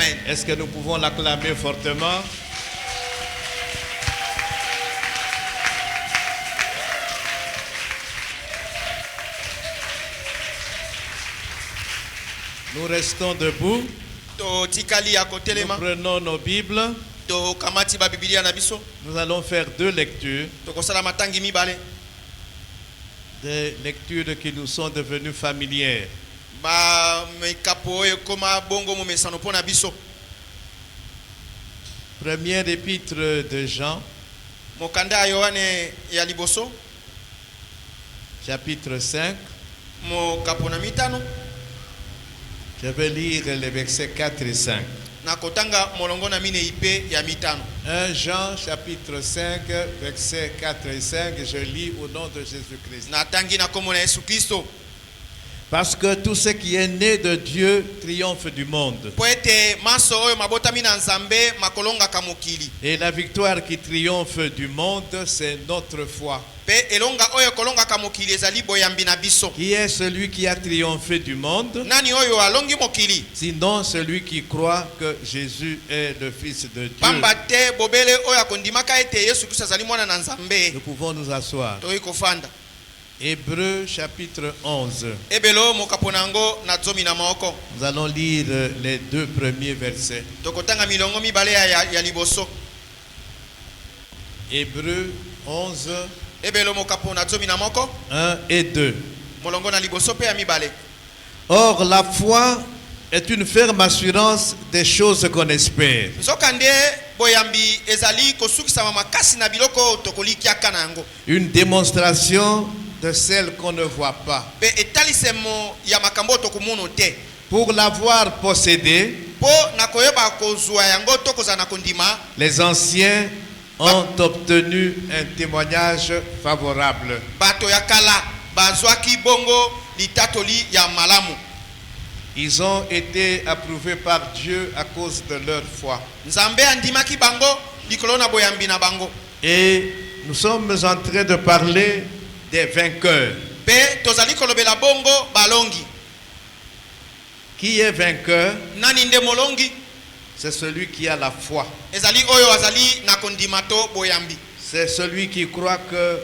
Amen. Est-ce que nous pouvons l'acclamer fortement? Nous restons debout. To tikali ya Nous kotelema. prenons nos Bibles. To kamati ba Biblia na biso. Nous allons faire deux lectures. To kosala matangi mibale. Des lectures qui nous sont devenues familières. Ba mekapo e koma bongo mo mesano pona biso. Première épître de Jean, Mokanda Yohane ya liboso. chapitre 5. Mo kapona mitano. Je vais lire les versets 4 et 5. Na kotanga molongo na mine ipe ya mitano. 1 Jean chapitre 5, versets 4 et 5. Je lis au nom de Jésus-Christ. Na tangi na komo na Yesu Kristo. Parce que tout ce qui est né de Dieu triomphe du monde. Poete maso oyo mabotami na nzambe makolonga kamokili. Et la victoire qui triomphe du monde, c'est notre foi. Pe elonga oyo kolonga kamokili ezali boyambi na biso. Qui est celui qui a triomphé du monde? Nani oyo alongi mokili? Sinon celui qui croit que Jésus est le Fils de Dieu. Pamba te bobele oyo akondimaka ete Yesu Kristo azali mwana na nzambe. Nous pouvons nous asseoir. Toyi kofanda. Hébreux chapitre 11. Ebelo mokaponango na zomi na maoko. Nous allons lire les deux premiers versets. Tokotanga milongo mibale ya liboso. Hébreux 11, Ebelo mokapona zomi na moko. 1 et 2. Molongo na liboso pe ya mibale. Or, la foi est une ferme assurance des choses qu'on espère. Nzokande boyambi ezali kosukisa makasi na biloko tokolikiaka nango. Une démonstration de celle qu'on ne voit pas. Pe etalisemo ya makambo tokumunu te. Pour l'avoir possédé, Po na koyeba kozwa yango tokoza na kondima. les anciens ont obtenu un témoignage favorable. Bato ya kala bazwaki bongo litatoli ya malamu. Ils ont été approuvés par Dieu à cause de leur foi. Nzambe andimaki bango likolo na boyambi na bango. Et nous sommes en train de parler des vainqueurs. Pe tozali kolobela bongo balongi. Qui est vainqueur? Nani nde molongi? C'est celui qui a la foi. Ezali oyo azali na kondimato boyambi. C'est celui qui croit que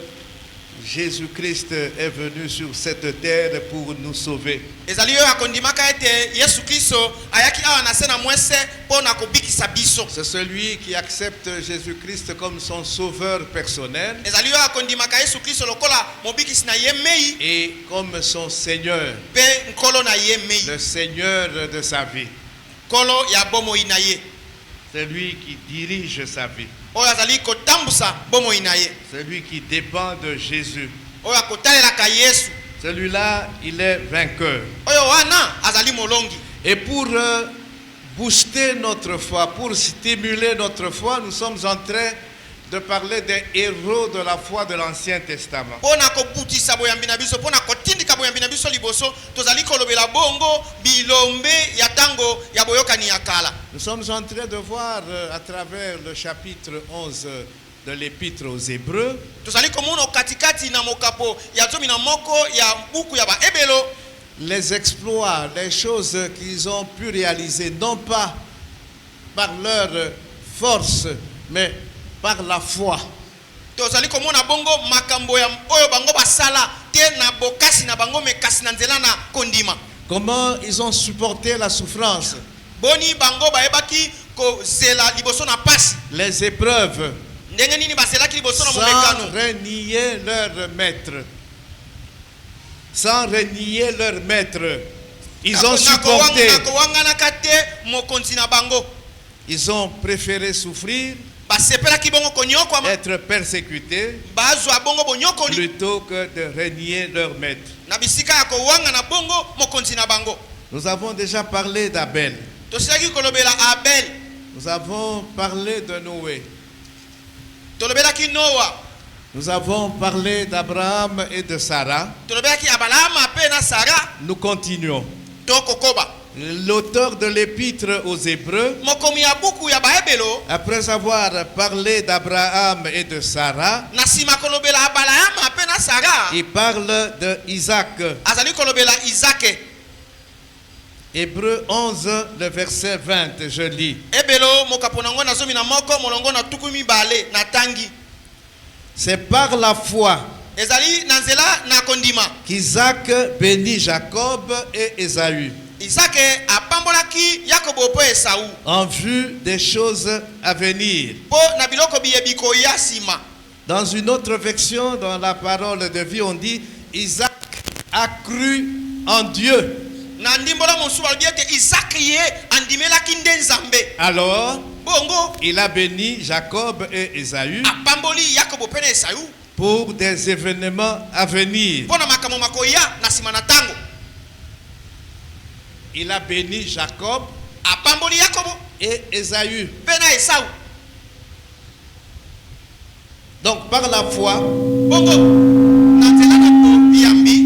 Jésus-Christ est venu sur cette terre pour nous sauver. Ezali oyo akondimaka ete Yesu Kristo ayaki awa na se na mwese po na kobikisa biso. C'est celui qui accepte Jésus-Christ comme son sauveur personnel Ezali oyo akondimaka Yesu Kristo lokola mobikisi na ye mei et comme son Seigneur, pe nkolo na ye mei. le Seigneur de sa vie. Kolo ya bomoi na ye. C'est lui qui dirige sa vie. Oyo azali kotambusa bomoi na ye. C'est lui qui dépend de Jésus. Oyo akotalelaka Yesu. Celui-là, il est vainqueur. Oyo wana azali molongi. Et pour booster notre foi, pour stimuler notre foi, nous sommes en train de parler des héros de la foi de l'Ancien Testament. Pona kobutisa boyambi na biso, pona kotindika boyambi na biso liboso, tozali kolobela bongo bilombe ya tango ya boyokani ya kala. Nous sommes en train de voir à travers le chapitre 11 de l'Épître aux Hébreux Tozali komona katikati na mokapo ya zomi na moko ya buku ya baebelo les exploits, les choses qu'ils ont pu réaliser, non pas par leur force, mais par la foi. tozali komona bongo makambo ya oyo bango basala te na bokasi na bango mekasi na nzela na kondima. Comment ils ont supporté la souffrance, Boni bango baebaki kozela liboso na pasi. les épreuves, Ndenge nini baselaki liboso na sans momekano. renier leur maître. Sans renier leur maître. Ils ont supporté. Nakowanganaka te mokonzi na bango. Ils ont préféré souffrir, Basepelaki bongo konyokwama. être persécutés, Bazwa bongo bonyokoli. plutôt que de renier leur maître. Na bisika ya kowanga na bongo mokonzi na bango. Nous avons déjà parlé d'Abel. Tosilaki kolobela Abel. Nous avons parlé de Noé. Tolobelaki Noah. Nous avons parlé d'Abraham et de Sarah. Tolobelaki Abraham pe na Sarah. Nous continuons. Tokokoba. L'auteur de l'Épître aux Hébreux, Mokomi ya buku ya baebelo. après avoir parlé d'Abraham et de Sarah, Na sima kolobela Abraham pe na Sarah. il parle de Isaac. Azali kolobela Isaac. Hébreux 11, le verset 20, je lis. ebelo mokaponango na zomi na moko molongo na tukumi bale na tangi C'est par la foi ezali na nzela na kondima qu'Isaac bénit Jacob et Ésaü Isake apambolaki Yakobo po Esau en vue des choses à venir. po na biloko biyebiko ya sima. Dans une autre version, dans la parole de vie, on dit Isaac a cru en Dieu. Na ndimbola mosusu balobi ete Isaac ye andimelaki nde Nzambe. Alors, Bongo il a béni Jacob et Ésaü apamboli Yakobo pe na Esau pour des événements à venir. po na makambo makoya na sima na tango. Il a béni Jacob Apamboli Yakobo et Ésaü. pe na Esau. Donc, par la foi, Bongo na nzela na biyambi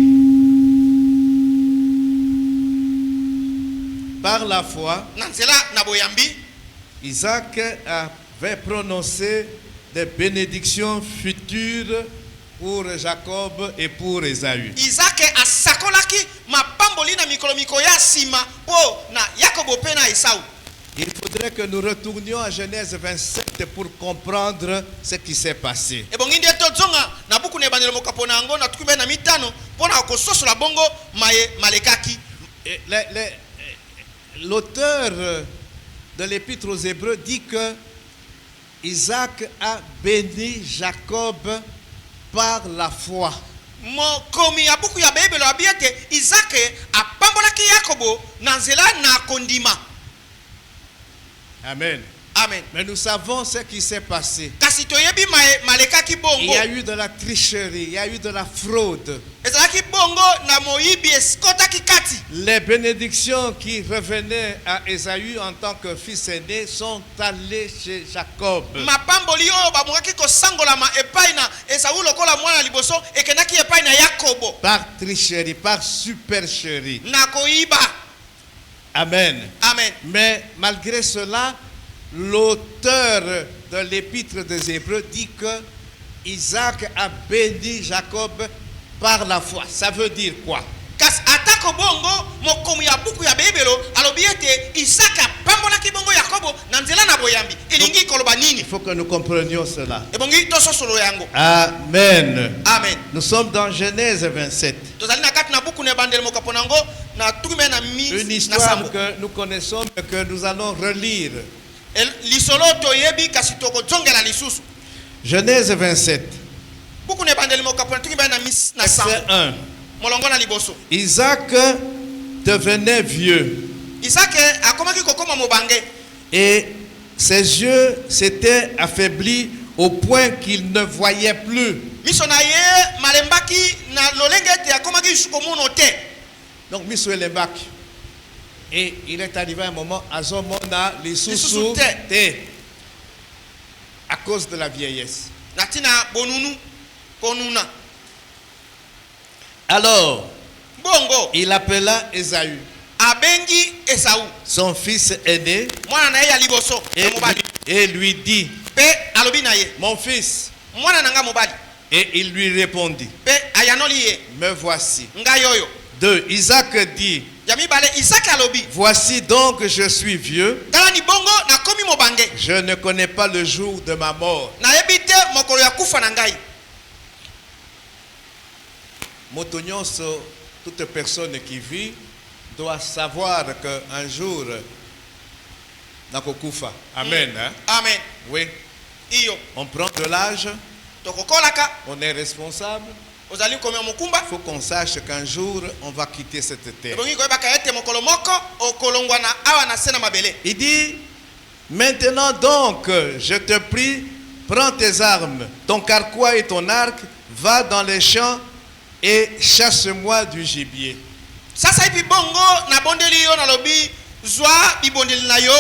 par la foi, na nzela na boyambi Isaac avait prononcé des bénédictions futures pour Jacob et pour Ésaü. Isaac asakolaki mapamboli na mikolo ya sima po na Yakobo pe na Esau. Il faudrait que nous retournions à Genèse 27 pour comprendre ce qui s'est passé. Ebongi ndi tozonga na buku ne bandelo mokapo na ngo na tukube na mitano pona kososola bongo maye malekaki. L'auteur de l'épître aux Hébreux dit que Isaac a béni Jacob par la foi. Mokomi ya buku ya Bibelo abiete Isaac apambolaki Yakobo na nzela na kondima. Amen. Amen. Mais nous savons ce qui s'est passé. Kasi toyebi malekaki bongo. Il y a eu de la tricherie, il y a eu de la fraude. Ezalaki bongo na moyibi eskotaki kati. Les bénédictions qui revenaient à Ésaü en tant que fils aîné sont allées chez Jacob. Mapamboli oyo bamokaki kosangolama epai na Esau lokola mwana liboso ekenaki epai na Yakobo. Par tricherie, par supercherie. Na koyiba. Amen. Amen. Mais malgré cela, l'auteur de l'épître des Hébreux dit que Isaac a béni Jacob par la foi. Ça veut dire quoi? Kas atako bongo mokomi ya buku ya Bibelo alobi ete Isaac apambolaki bongo Yakobo na nzela na boyambi. Elingi koloba nini? Il faut que nous comprenions cela. Ebongi tososolo yango. Amen. Amen. Nous sommes dans Genèse 27. Tozali na kati na buku ne bandelo mokapo nango na tukime na mi Une na histoire sambo. que nous connaissons et que nous allons relire. Lisolo toyebi kasi tokozongela lisusu. Genèse 27, Buku ne bandelo mokapo na tukime na mi na sambo. verset 1. Molongo na liboso. Isaac devenait vieux Isaac akomaki kokoma mobange. et ses yeux s'étaient affaiblis au point qu'il ne voyait plus. Miso na ye malembaki na lolenge ete akomaki sukomono te. Donc, Misso Elembak. Et il est arrivé un moment, Azomona, les Lisusu sous te. à cause de la vieillesse. Natina bonunu konuna. Alors, Bongo il appela Ésaü, abengi Esau. son fils aîné, Mwana na ye ya liboso ya mobali. et lui dit, Pe alobi na ye. mon fils. Mwana nanga mobali. Et il lui répondit, Pe ayanoli ye. me voici. Nga yoyo. 2. Isaac dit, Ya mibale Isaac alobi. voici donc je suis vieux, Tala ni bongo na komi mobange. je ne connais pas le jour de ma mort. Na yebite mokolo ya kufa na ngai. Motonyoso, toute personne qui vit doit savoir qu'un jour, nakokufa. Amen. Hein? Amen. Oui. Iyo. On prend de l'âge, Tokokolaka. on est responsable. Ozali komi mokumba. Il faut qu'on sache qu'un jour, on va quitter cette terre. Ebongi koyebaka ete mokolo moko okolongwa na awa na se na mabele. Il dit, maintenant donc, je te prie, prends tes armes, ton carquois et ton arc, va dans les champs et chasse-moi du gibier. Sasa ipi bongo na bondeli yo na lobi zwa bibondeli na yo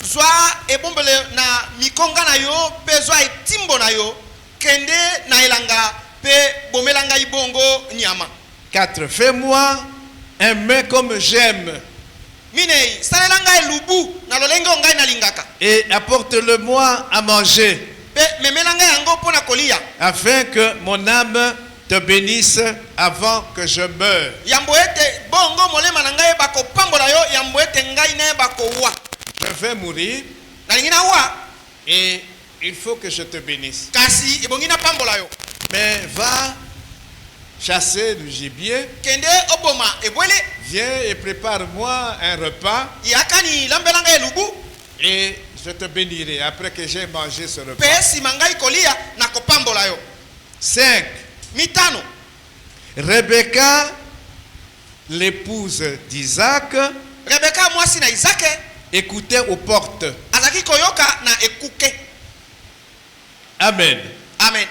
zwa ebombele na mikonga na yo pe zwa etimbo na yo kende na elanga pe bomelanga ibongo nyama. 4. Fais-moi un mets comme j'aime Minei salelanga elubu na lolenge ngai na lingaka et apporte-le-moi à manger, pe memelanga yango pona kolia afin que mon âme te bénisse avant que je meure. yambo ete bongo molema na ngai bakopambola yo yambo ete ngai naye bakowa Je vais mourir nalingi nawa et il faut que je te bénisse. kasi ebongi napambola yo Mais va chasser du gibier, kende oboma ebwele viens et prépare-moi un repas yakani lambelanga elubu et je te bénirai après que j'ai mangé ce repas. pe nsima ngai kolia nakopambola yo 5. mitano Rebecca, l'épouse d'Isaac, rebeka mwasi na izake écoutait aux portes. azalaki koyoka na ekuke Amen. amen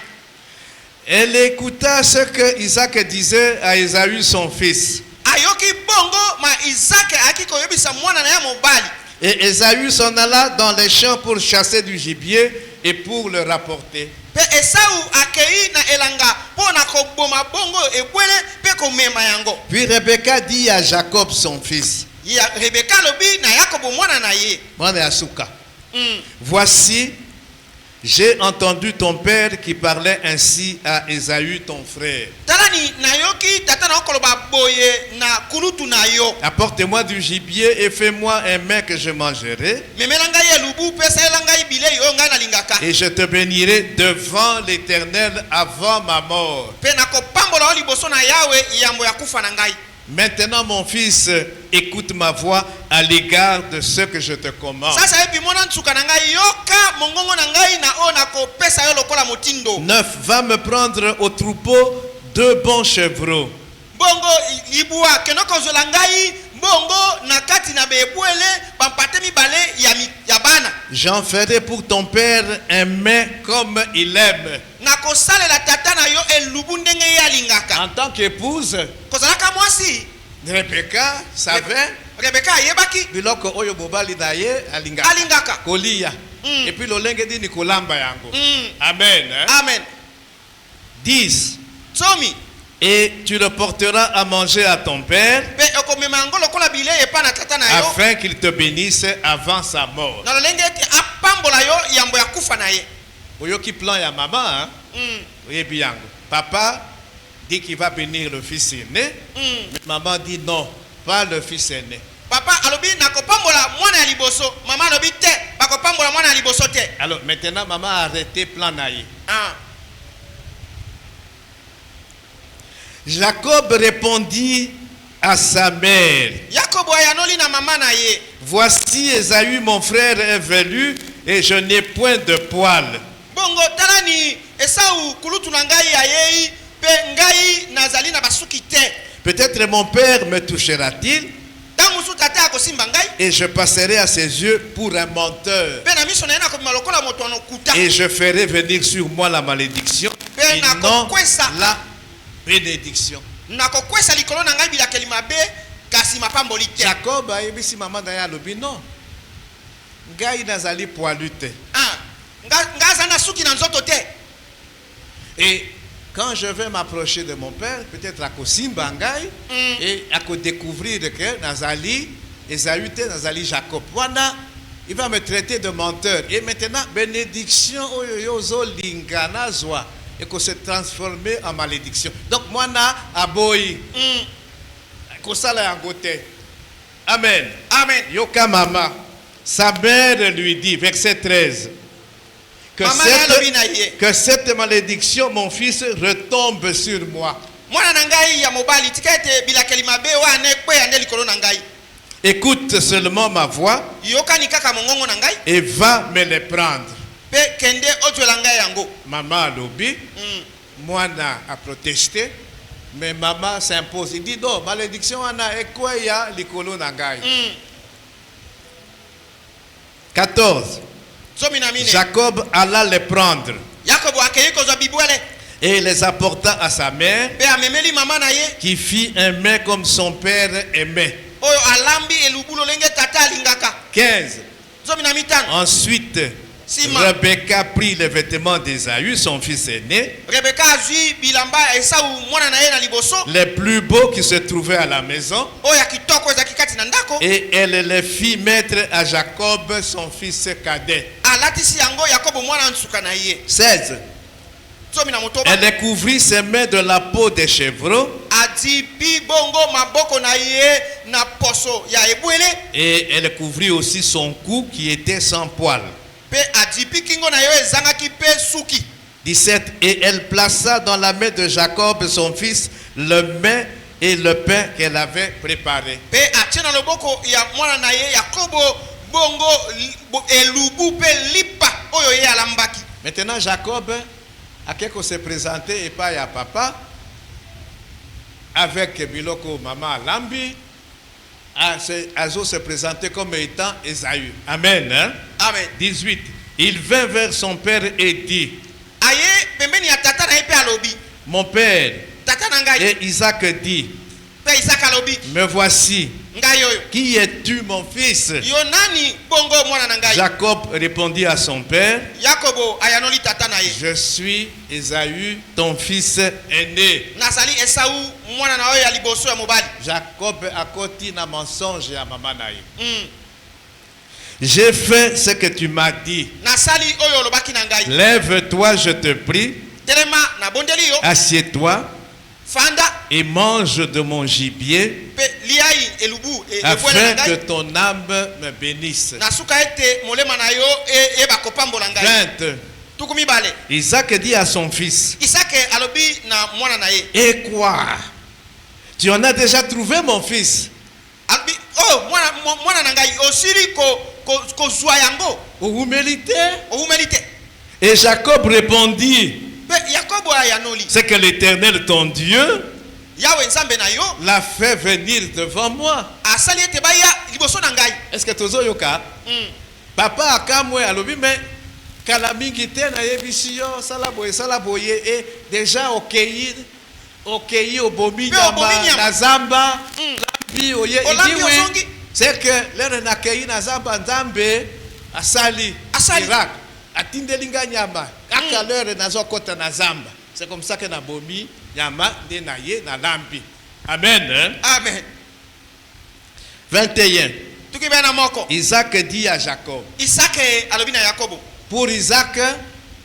Elle écouta ce que Isaac disait à Ésaü son fils. ayoki bongo ma izake ayaki koyebisa mwana na ye mobali Et Ésaü s'en alla dans les champs pour chasser du gibier et pour le rapporter. pe esau akei na elanga mpo na koboma bongo ebwele mpe komema yango Puis Rebecca dit à Jacob son fils, ya rebeka alobi na yakobo mwana na ye Mwana ya suka, voici, j'ai entendu ton père qui parlait ainsi à Ésaü ton frère. talani nayoki tata na yo koloba boye na kulutu na yo Apporte-moi du gibier et fais-moi un mets que je mangerai, memela ngai elubu mpe saela ngai bilei oyo ngai nalingaka et je te bénirai devant l'Éternel avant ma mort. mpe nakopambola yo liboso na yawe yambo ya kufa na ngai Maintenant, mon fils, écoute ma voix à l'égard de ce que je te commande. sasa yebi mona ntsuka na ngai yoka mongongo na ngai na oyo nakopesa yo lokola motindo 9. Va me prendre au troupeau 2 bons chevreaux. bongo libua keno kozwela ngai bongo na kati na beebwele bampate mibale ya bana J'en ferai pour ton père un mets comme il aime. nakosalela tata na yo elubu ndenge ye alingaka En tant qu'épouse, kozalaka mwasi Rebecca savait rebeka ayebaki biloko oyo mobali na ye alingaka alingaka kolia. Et puis lolenge di ni kolamba yango. Mm. Amen. Hein? amen 10. tsomi Et tu le porteras à manger à ton père mpe okomema yango lokola bilei epa na tata na yo afin qu'il te bénisse avant sa mort. na lolenge ete apambola yo yambo ya kufa na ye Oyoki plan ya maman, hein? Oyebi yango. Papa dit qu'il va bénir le fils aîné. Mais maman dit non, pas le fils aîné. papa alobi nakopambola mwana ya liboso mama alobi te bakopambola mwana ya liboso te Alors maintenant, maman a arrêté plan naïe. ah. Jacob répondit à sa mère, yakobo ayanoli na mama na ye voici Ésaü mon frère est velu et je n'ai point de poils. bongo tala ni esau kulutu na ngai ayei mpe ngai nazali na basuki te Peut-être mon père me touchera-t-il ntango mosusu tata akosimba ngai et je passerai à ses yeux pour un menteur. mpe na miso na ye nakobima lokola moto anokuta Et je ferai venir sur moi la malédiction et non la bénédiction. nakokwesa likolo na ngai bilakeli mabe kasi mapamboli te Jacob a yebisi maman na ye alobi non. Ngai nazali poilu te. ah. nga aza na suki na nzoto te Et quand je vais m'approcher de mon père, peut-être à Kosimba Ngai, et à découvrir que Nazali, Esaü te Nazali Jacob. Voilà, il va me traiter de menteur. Et maintenant, bénédiction, oyoyozo lingana zwa, et que se transformer en malédiction. Donc, moi, na aboyi, kosala yangote. Amen. amen Yoka mama, sa mère lui dit, verset 13. Que cette malédiction, mon fils, retombe sur moi. mwana na ngai ya mobali tika ete bilakeli mabe wana ekweya nde likolo na ngai Écoute seulement ma voix yokani kaka mongongo na ngai et va me les prendre. mpe kende ozwela ngai yango Maman a lobby, mwana a protesté, mais maman s'impose. Il dit non, malédiction wana ekweya likolo na ngai. 14. Jacob alla les prendre yakobo akei kozwa bibwele et les apporta à sa mère mpe amemeli mama na ye qui fit un mets comme son père aimait. oyo alambi elubu lolenge tata alingaka 15. 15 Ensuite, Sima. Rebecca prit les vêtements d'Ésaü, son fils aîné, rebeka azwi bilamba ya esau mwana na ye na liboso les plus beaux qui se trouvaient à la maison, oyo ya kitoko ezalaki kati na ndako et elle les fit mettre à Jacob, son fils cadet. alatisi yango yakobo mwana nsuka na ye 16. zomi na motoba. Elle couvrit ses mains de la peau des chevreaux. Adipi bongo maboko na ye na poso ya ebwele. Et elle couvrit aussi son cou qui était sans poil. Pe adipi kingo na yo ezangaki pe suki. 17. Et elle plaça dans la main de Jacob son fils le main et le pain qu'elle avait préparé. Pe atie na loboko ya mwana na ye Yakobo bongo elubu pe lipa oyo ye alambaki. Maintenant Jacob a quelque se présenter et pas à papa avec biloko maman lambi a se présenter comme étant Esaü. Amen. Hein? Amen. 18. Il vint vers son père et dit: Aye pembeni ya tata na ye pe alobi. Mon père. Tata na ngai. Et Isaac dit: Pe Isaac alobi. Me voici. Ngai yoyo. Qui es-tu, mon fils? Yo nani bongo mwana na ngai. Jacob répondit à son père: Yakobo ayanoli tata na ye. Je suis Esaü, ton fils aîné. Nasali Esau mwana na oyo ya liboso ya mobali. Jacob a koti na mensonge à maman na ye. Mm. J'ai fait ce que tu m'as dit. Nasali oyo lobaki na ngai. Lève-toi, je te prie. Telema na bondeli yo. Assieds-toi Fanda. et mange de mon gibier, Pe liai elubu afin que ton âme me bénisse. Nasuka ete molema na yo e bakopambola ngai. 20. Tukumi bale. Isaac dit à son fils: Isake alobi na mwana na ye. Et quoi? Tu en as déjà trouvé, mon fils? Alobi oh mwana na ngai osiri ko zwa yango. Humilité. Humilité. Et Jacob répondit: Pe Yakobo ayanoli. c'est que l'Éternel, ton Dieu, Yawe nzambe na yo l'a fait venir devant moi. asali ete baya liboso na ngai. Est-ce que tozo yoka? Papa akamwe alobi mais kala mingi te na yebisi yo sala boye et déjà okei obomi nyama na zamba lambi oye idiwe. C'est que l'heure na kei na zamba nzambe asali miracle atindelinga nyama kaka l'heure nazo kota na zamba. C'est comme ça que na bomi nyama de na ye na lambi. Amen. Hein? Amen. 21. Tukibe na moko. Isaac dit à Jacob. Isake alobi na Yakobo. Pour Isaac,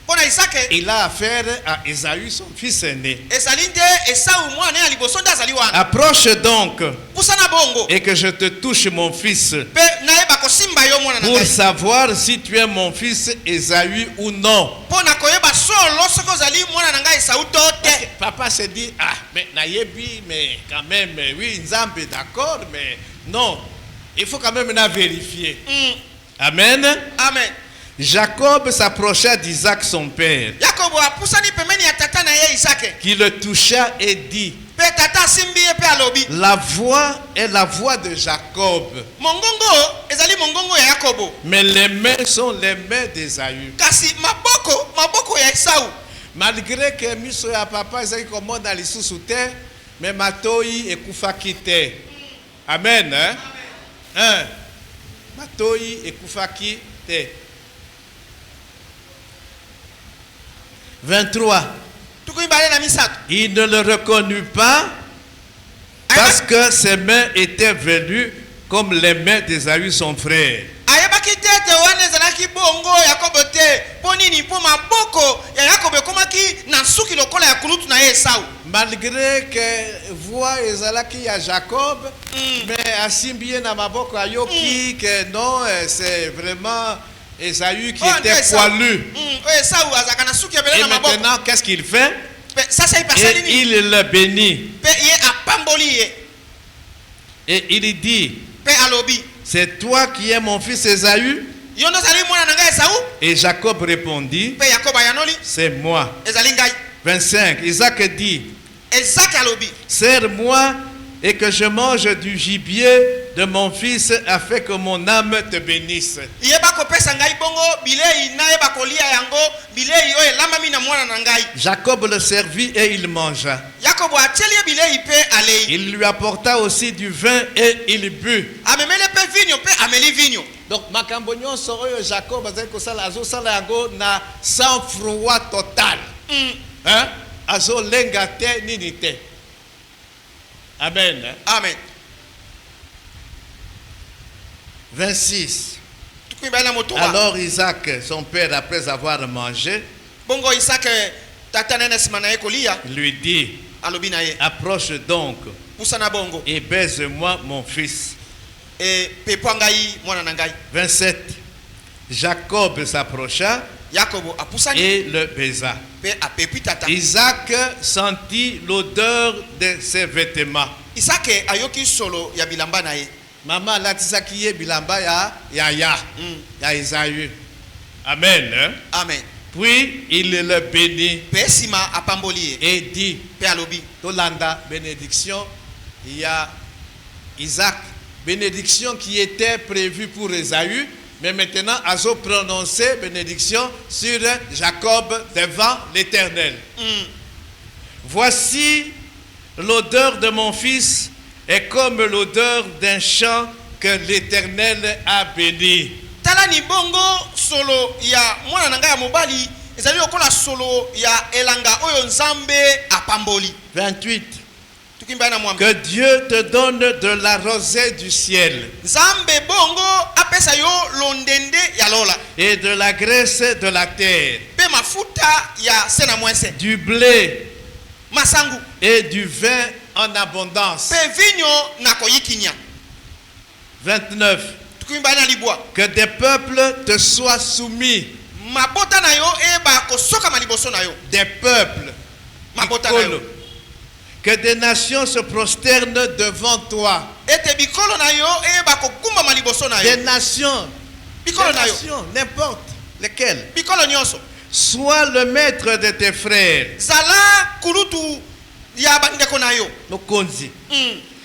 Pona Isake il a affaire à Esaü, son fils aîné. ezali nde Esau mwana ya liboso nde azali wana. Approche donc Pusana bongo. et que je te touche, mon fils, Pe nayeba kosimba yo mwana na pour ngai. savoir si tu es mon fils Esaü ou non. Pona koyeba solo soko zali mwana na ngai Esau to te. Papa se dit, ah, mais nayebi, mais quand même, oui, Nzambe, d'accord, mais non. Il faut quand même la vérifier. Amen. Amen. Jacob s'approcha d'Isaac, son père, Yakobo apusani pembeni ya tata na ye Isake. qui le toucha et dit: Pe tata simbi ye pe alobi. la voix est la voix de Jacob, Mongongo ezali mongongo ya Yakobo. mais les mains sont les mains d'Esaü. Kasi maboko ya Esau. Malgré que miso ya papa ezali komona lisusu te, mais matoi ekufaki te. Amen. Hein? Hein? Matoi ekufaki te. 23. Tukuyibale na misato. Il ne le reconnut pas parce que ses mains étaient velues comme les mains d'Esaü, son frère. Ayebaki te te wana ezalaki bongo Yakobo te. Ponini po maboko ya Yakobo ekomaki na suki lokola ya kulutu na ye Esau. Malgré que voix ezalaki ya Jacob, mais asimbiye na maboko ayoki que non, c'est vraiment Esaü qui était poilu. Esau azaka na suki ya bele Et na maboko. maintenant, qu'est-ce qu'il fait? Sasa ipasali Et nini? il le bénit. Pe ye apamboli ye. Et il dit: Pe alobi. c'est toi qui es mon fils Esaü? Yo ndo zali mwana na ngai Esau? Et Jacob répondit: Pe Yakobo ayanoli. c'est moi. Ezali ngai. 25. Isaac dit: Ezaki alobi. sers-moi et que je mange du gibier de mon fils afin que mon âme te bénisse. Yeba kopesa ngai bongo bilei na yeba kolia yango bilei oyo elamami na mwana na ngai. Jacob le servit et il mangea. Yakobo atieli ye bilei pe alei. Il lui apporta aussi du vin et il but. Amemele pe vinyo pe ameli vinyo. Donc makambo nyonso oyo Jacob azali kosala azosala yango na sang-froid total. Hein? Azolenga te nini te. Amen. Amen. 26. Tukuyibale na moto. Alors Isaac, son père, après avoir mangé, Bongo Isaac tata na ye na nsima na ye kolia lui dit, alobi na ye approche donc pusana bongo et baise-moi mon fils. pepo ngai mwana na ngai. 27. Jacob s'approcha Yakobo apusani et le baisa. pe apepi tata. Isaac sentit l'odeur de ses vêtements. Isake ayoki solo ya bilamba na ye. Maman latisaki ye bilamba ya Esaü. Amen. Hein? Amen. Puis il le bénit Pe sima apamboli ye et dit, pe alobi Tolanda, bénédiction, il y a Isaac, bénédiction qui était prévue pour Esaü, mais maintenant Azo prononcé bénédiction sur Jacob devant l'Éternel. Voici l'odeur de mon fils est comme l'odeur d'un champ que l'Éternel a béni. tala ni bongo solo ya mwana na ngai ya mobali ezali lokola solo ya elanga oyo nzambe apamboli. 28. Tukimba na mwambe Que Dieu te donne de la rosée du ciel nzambe bongo apesa yo londende ya lola et de la graisse de la terre, pe mafuta ya sena mwese du blé masangu et du vin en abondance. pe vinyo na koyikinya. 29. Tukimba na libwa Que des peuples te soient soumis, mabota na yo eba kosoka maliboso na yo des peuples, mabota na yo que des nations se prosternent devant toi, ete bikolo na yo eba kogumba maliboso na des yo nations, bikolo na yo n'importe lesquelles. bikolo nyonso. Sois le maître de tes frères, Zala kulutu ya bandeko na yo. Mokonzi,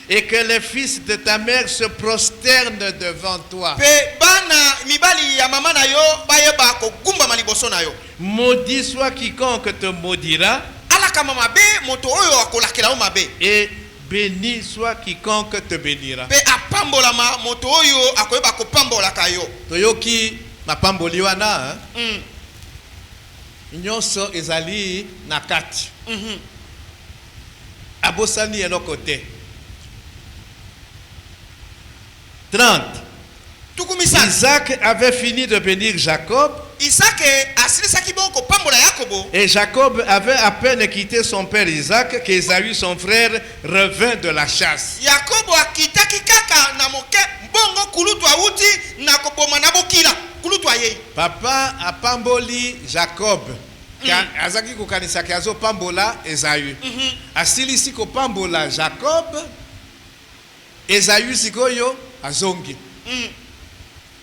et que les fils de ta mère se prosternent devant toi. Pe bana mibali ya mama na yo bayeba kogumba maliboso na yo. Maudit soit quiconque te maudira, Alaka mama be moto oyo akolakela o mabe. et béni soit quiconque te bénira. Pe apambolama moto oyo akoyeba kopambola ka yo. Toyoki mapamboli wana, nyonso ezali na kati. Abosani eloko te. 30. Tukumisa Isaac avait fini de bénir Jacob Isake asilisaki bon kopambola Yakobo. et Jacob avait à peine quitté son père Isaac qu'Ésaü son frère revint de la chasse. Yakobo akitaki kaka na moke bongo kulutu awuti na koboma na bokila kulutu ayei. Papa apamboli Jacob. Azaki kokanisaki azo pambola Esaü. Asilisi kopambola Jacob, Esaü sikoyo azongi.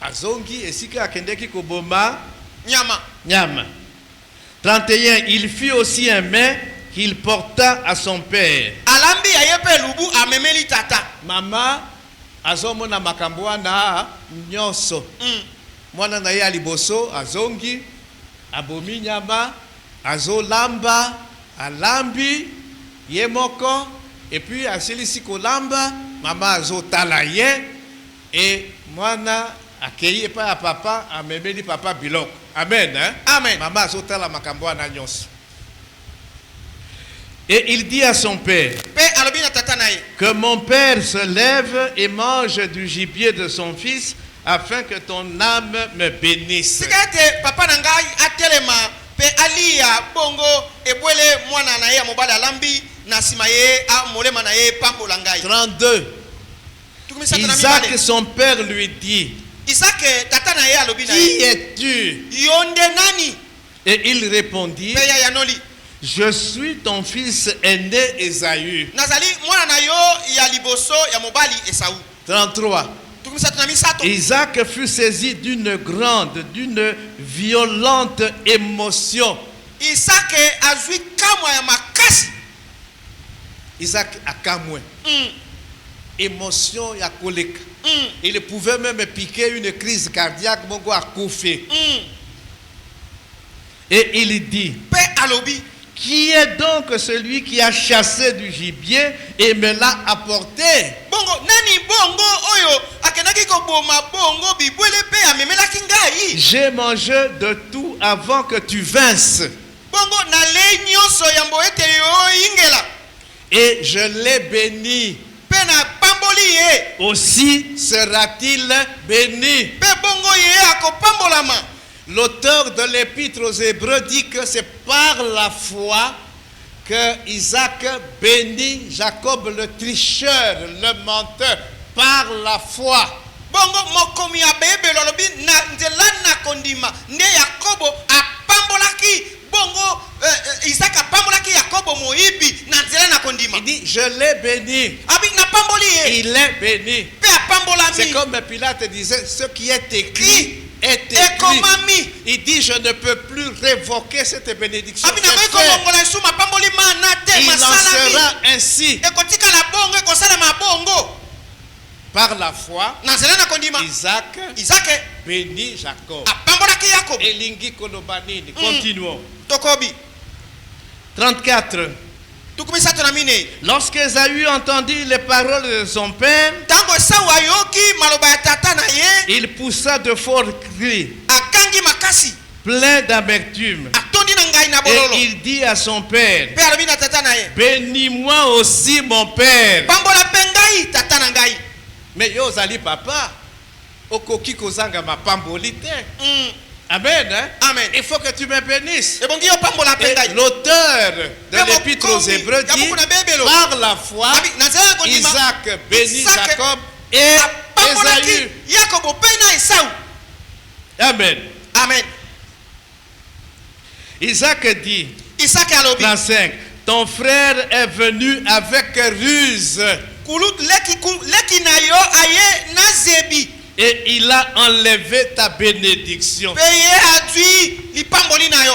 Azongi esika akendeki koboma nyama. 31. Il fit aussi un mets qu'il porta à son père. Alambi ayepe lubu amemeli tata. Mama azomona makambo wana nyonso. Mwana na ye aliboso azongi abomi nyama azolamba alambi ye moko et puis asilisi kolamba mama azotala ye et mwana akei epai ya papa amemeli papa biloko. Amen, hein? Amen. Mama azotala makambo wana nyonso. Et il dit à son père Pe alobi na tata na ye. que mon père se lève et mange du gibier de son fils afin que ton âme me bénisse. Sikate papa na ngai atelema pe alia bongo ebwele mwana na ye ya mobali alambi na sima ye amolema na ye pambola ngai. 32. Tukumisa tana Isaac mibale. son père lui dit, Isake tata na ye alobi na qui ye. es-tu? Yonde nani? Et il répondit, Pe ya yanoli. je suis ton fils aîné Ésaü. Nazali mwana na yo ya liboso ya mobali Esau. 33. Tukumisa tana misato. Isaac fut saisi d'une violente émotion. Isake azwi kamwa ya makasi. Isaac akamwe. Émotion ya koleka. Il pouvait même piquer une crise cardiaque, mongo akoufe. Et il dit, Pe alobi. qui est donc celui qui a chassé du gibier et me l'a apporté? Bongo nani bongo oyo akenaki koboma bongo bibwele pe amemelaki ngai. J'ai mangé de tout avant que tu vinsses. Bongo na le nyonso ya mboete yo ingela. Et je l'ai béni. Pe na pamboli ye. Aussi sera-t-il béni. Pe bongo ye akopambolama. L'auteur de l'épître aux Hébreux dit que c'est par la foi que Isaac bénit Jacob le tricheur, le menteur, par la foi. Bongo mokomi abebe lolobi na nzela na kondima nde Yakobo apambolaki bongo Isaac apambolaki Yakobo moibi na nzela na kondima. Il dit je l'ai béni. Abi na pamboli ye. Il est béni. Pe apambolami. C'est comme Pilate disait, ce qui est écrit est écrit. Ekomami. Il dit je ne peux plus révoquer cette bénédiction. Abi na ko longola suma pamboli mana te Il en masalami. sera ainsi. Ekotika la bongo ekosala mabongo. Par la foi, Isaac bénit Jacob. Elingi Kolobanini. Continuons. 34. Lorsque Ésaü entendit les paroles de son père, il poussa de forts cris, plein d'amertume. Et il dit à son père, bénis-moi aussi mon père. Mais yo zali papa, okoki kozanga mapambolite. Amen. Hein? Amen. Il faut que tu me bénisses. Et l'auteur de l'épître aux Hébreux dit, par la foi, Isaac bénit Jacob et Ésaü. Amen. Amen. Isaac dit, 35, ton frère est venu avec ruse. Et il a enlevé ta bénédiction.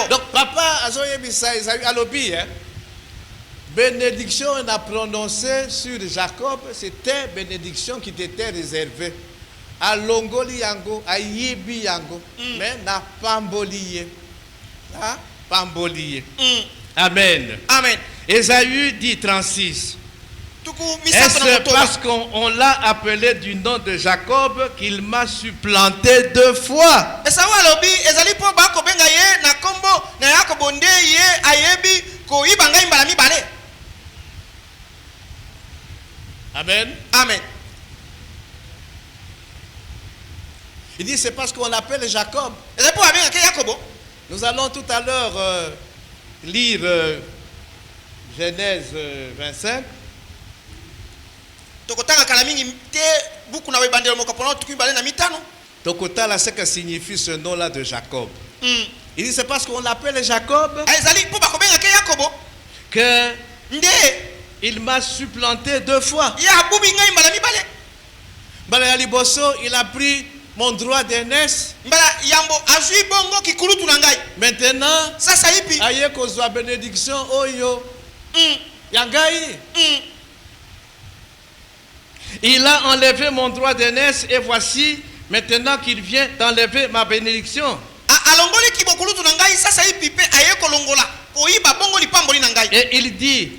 Donc papa alobi, bénédiction on a prononcé sur Jacob, c'était bénédiction qui t'était réservée. A longoli yango, a yibi yango, mais n'a pambolié. Pambolié. Amen. Amen. Ésaü dit 36. Est-ce parce qu'on l'a appelé du nom de Jacob qu'il m'a supplanté 2 fois? Amen. Amen. Il dit c'est parce qu'on l'appelle Jacob. Nous allons tout à l'heure lire Genèse 25. Tokotala, c'est que signifie ce nom-là de Jacob. Il dit c'est parce qu'on l'appelle Jacob que il m'a supplanté 2 fois. Il a pris mon droit d'aînesse. Maintenant, aye kozwa bénédiction oyo. Yangai. Il a enlevé mon droit d'aînesse et voici maintenant qu'il vient d'enlever ma bénédiction. Et il dit,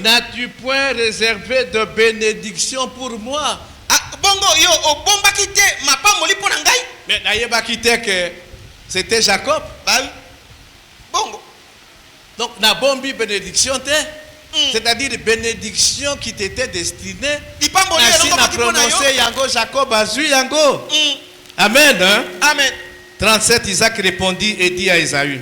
n'as-tu point réservé de bénédiction pour moi? Mais n'ayez quitté que c'était Jacob. Donc na bombi bénédiction te. C'est-à-dire bénédiction qui t'était destinée. Ainsi n'a prononcé Yango Jacob Azu Yango. Amen. Hein? Amen. 37, Isaac répondit et dit à Ésaü.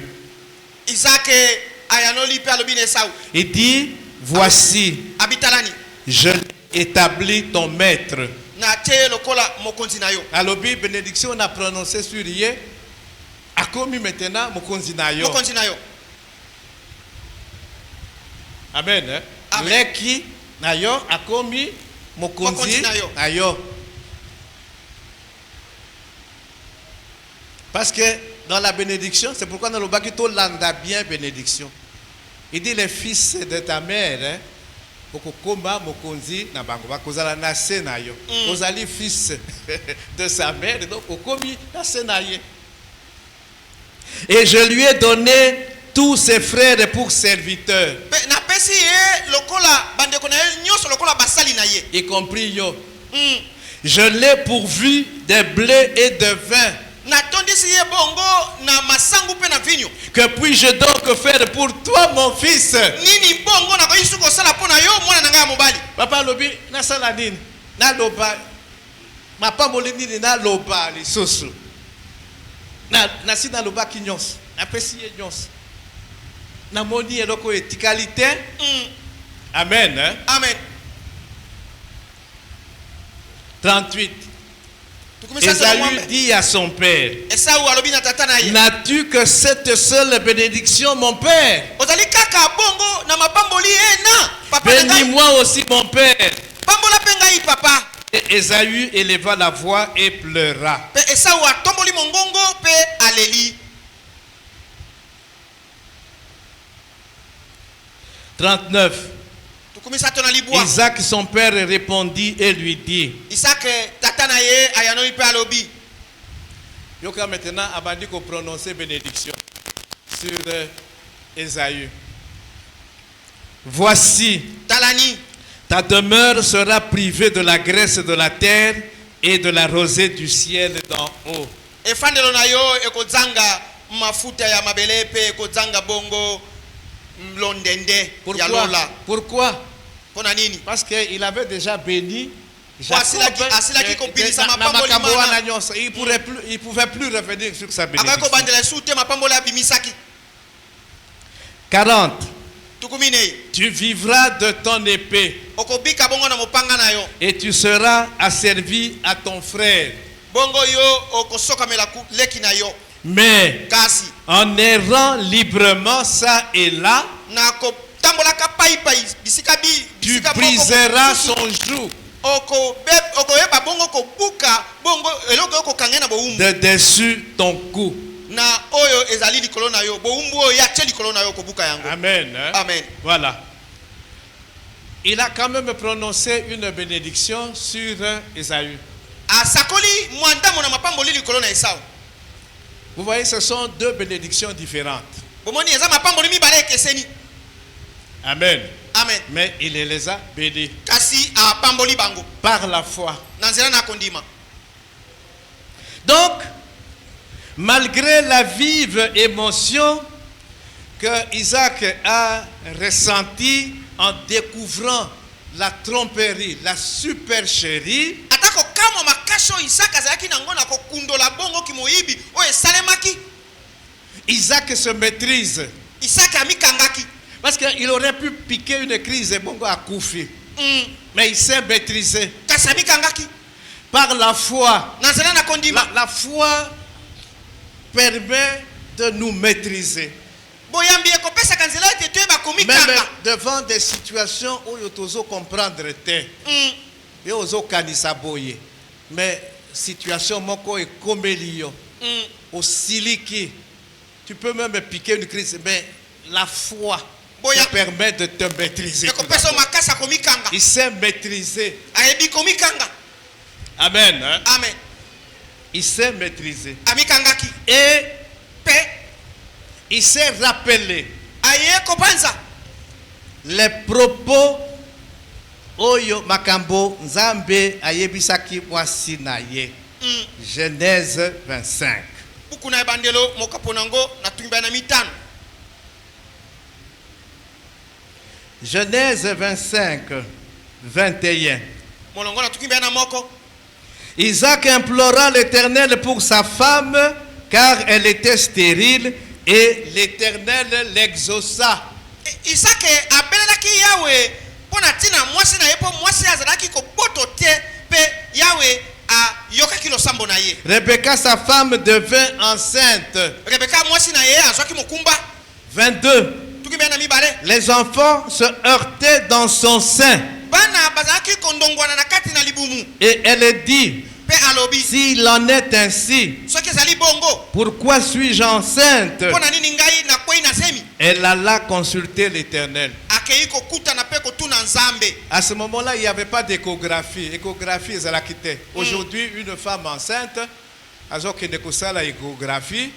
Il dit, voici, je établis ton maître. Alors, bénédiction on a prononcé sur Yé. A commis maintenant Mokonzi Nayo. Amen. Hein? Amen. Leki Nayo a commis Mokonzi Nayo. Parce que dans la bénédiction, c'est pourquoi dans le Bakito landa bien bénédiction. Il dit les fils de ta mère, hein, Okokoma Mokonzi na bango bakozala na senayo. Ozali fils de sa mère, donc okomi na senaye. Et je lui ai donné tous ses frères pour serviteurs. Y compris yo. Je l'ai pourvu de blé et de vin. Que puis-je donc faire pour toi, mon fils? Papa lobi na saladine na loba ma pambolini na loba li soso. nasi na lobaki nyonso apesi ye nyonso namoni eloko etikalité. Amen, hein? Amen. 38. Tukumisa Ésaü Mwambe. dit à son père, Esau alobi na tata na ye. n'as-tu que cette seule bénédiction, mon père? Ozali kaka bongo na mapamboli ena. Papa na ngai. Bénis-moi aussi, mon père. Pambola pe ngai papa. Et Ésaü éleva la voix et pleura. Pe Esau atomboli mongongo pe aleli. 39. Tukumisa tona libwa. Isaac, son père, répondit et lui dit. Isaac tata na ye ayanoli pe alobi. Yoka maintenant abandi ko prononcer bénédiction sur Ésaü. Voici, Talani. ta demeure sera privée de la graisse de la terre et de la rosée du ciel d'en haut. Efandelo na yo ekozanga mafuta ya mabele pe ekozanga bongo mlondende ya lola. Pourquoi? Pona nini? Parce qu'il avait déjà béni Asilaki kopilisa mapambo limana. Il pouvait plus revenir sur sa bénédiction. Akako bandela sute mapambo la bimisaki. 40. Tukumine. Tu vivras de ton épée Okobika bongo na mopanga na yo. et tu seras asservi à ton frère. Bongo yo okosoka melaku leki na yo. Mais Kasi en errant librement ça et là, na ko tambola ka pai bisika bi tu bisika briseras son joug oko yeba bongo ko buka bongo eloko yo ko kangena bo umbu. de dessus ton cou. Na oyo ezali likolo na yo bo umbu oyo ya che likolo na yo ko buka yango. Amen. Hein? Amen. Voilà. Il a quand même prononcé une bénédiction sur Ésaü. Asakoli mwanda mona mapamboli likolo na Esau. Vous voyez, ce sont deux bénédictions différentes. Bomoni eza mapamboli mibale keseni. Amen. Amen. Mais il les a bénis Kasi apamboli bango. par la foi. Nanzela na kondima. Donc, malgré la vive émotion que Isaac a ressentie en découvrant la tromperie, la supercherie, Atako kama makasho Isaac azalaki nango na kokundola bongo kimoyibi o esalemaki. Isaac se maîtrise. Isaac amikangaki. Parce qu'il aurait pu piquer une crise et bongo à Koufi. Mais il s'est maîtrisé Kasi amikangaki. par la foi. Nanzela na kondima. La foi permet de nous maîtriser. Boyambi ekopesa kanzela ete toyeba Même komikanga. devant des situations où il faut comprendre te. Et ozo kanisa boye. Mais situation moko e komelio. Au siliki. Tu peux même piquer une crise. Mais la foi te permet de te maîtriser. Ekopesa makasa komikanga. Il s'est maîtrisé. Ayebi komikanga. Amen. Hein? Amen. Il s'est maîtrisé. Amikangaki. Et Pe il s'est rappelé aye kopanza. les propos oyo makambo nzambe ayebisaki mwasi na ye. Genèse 25. Buku na ebandelo mokapo nango na tumba na mitano. Genèse 25, 21. Molongo na tukimba na moko. Isaac implora l'Éternel pour sa femme, car elle était stérile, et l'Éternel l'exauça. Isaac abelelaki Yawe pona tina mwasi na yepo mwasi azalaki ko boto te pe Yawe a yokaki losambo na ye. Rebecca, sa femme, devint enceinte. Rebecca mwasi na ye azwaki mokumba. 22. Tukimba na mibale. Les enfants se heurtaient dans son sein. Bana bazalaki kondongwana na kati na libumu. Et elle dit, Pe alobi. s'il en est ainsi, Soki ezali bongo. pourquoi suis-je enceinte? Pona nini ngai na kwei na semi. Elle alla consulter l'Éternel. Akei kokuta na pe kotuna nzambe. À ce moment-là, il n'y avait pas d'échographie. Échographie, c'est la quitté. Aujourd'hui, une femme enceinte, alors qu'elle a la échographie,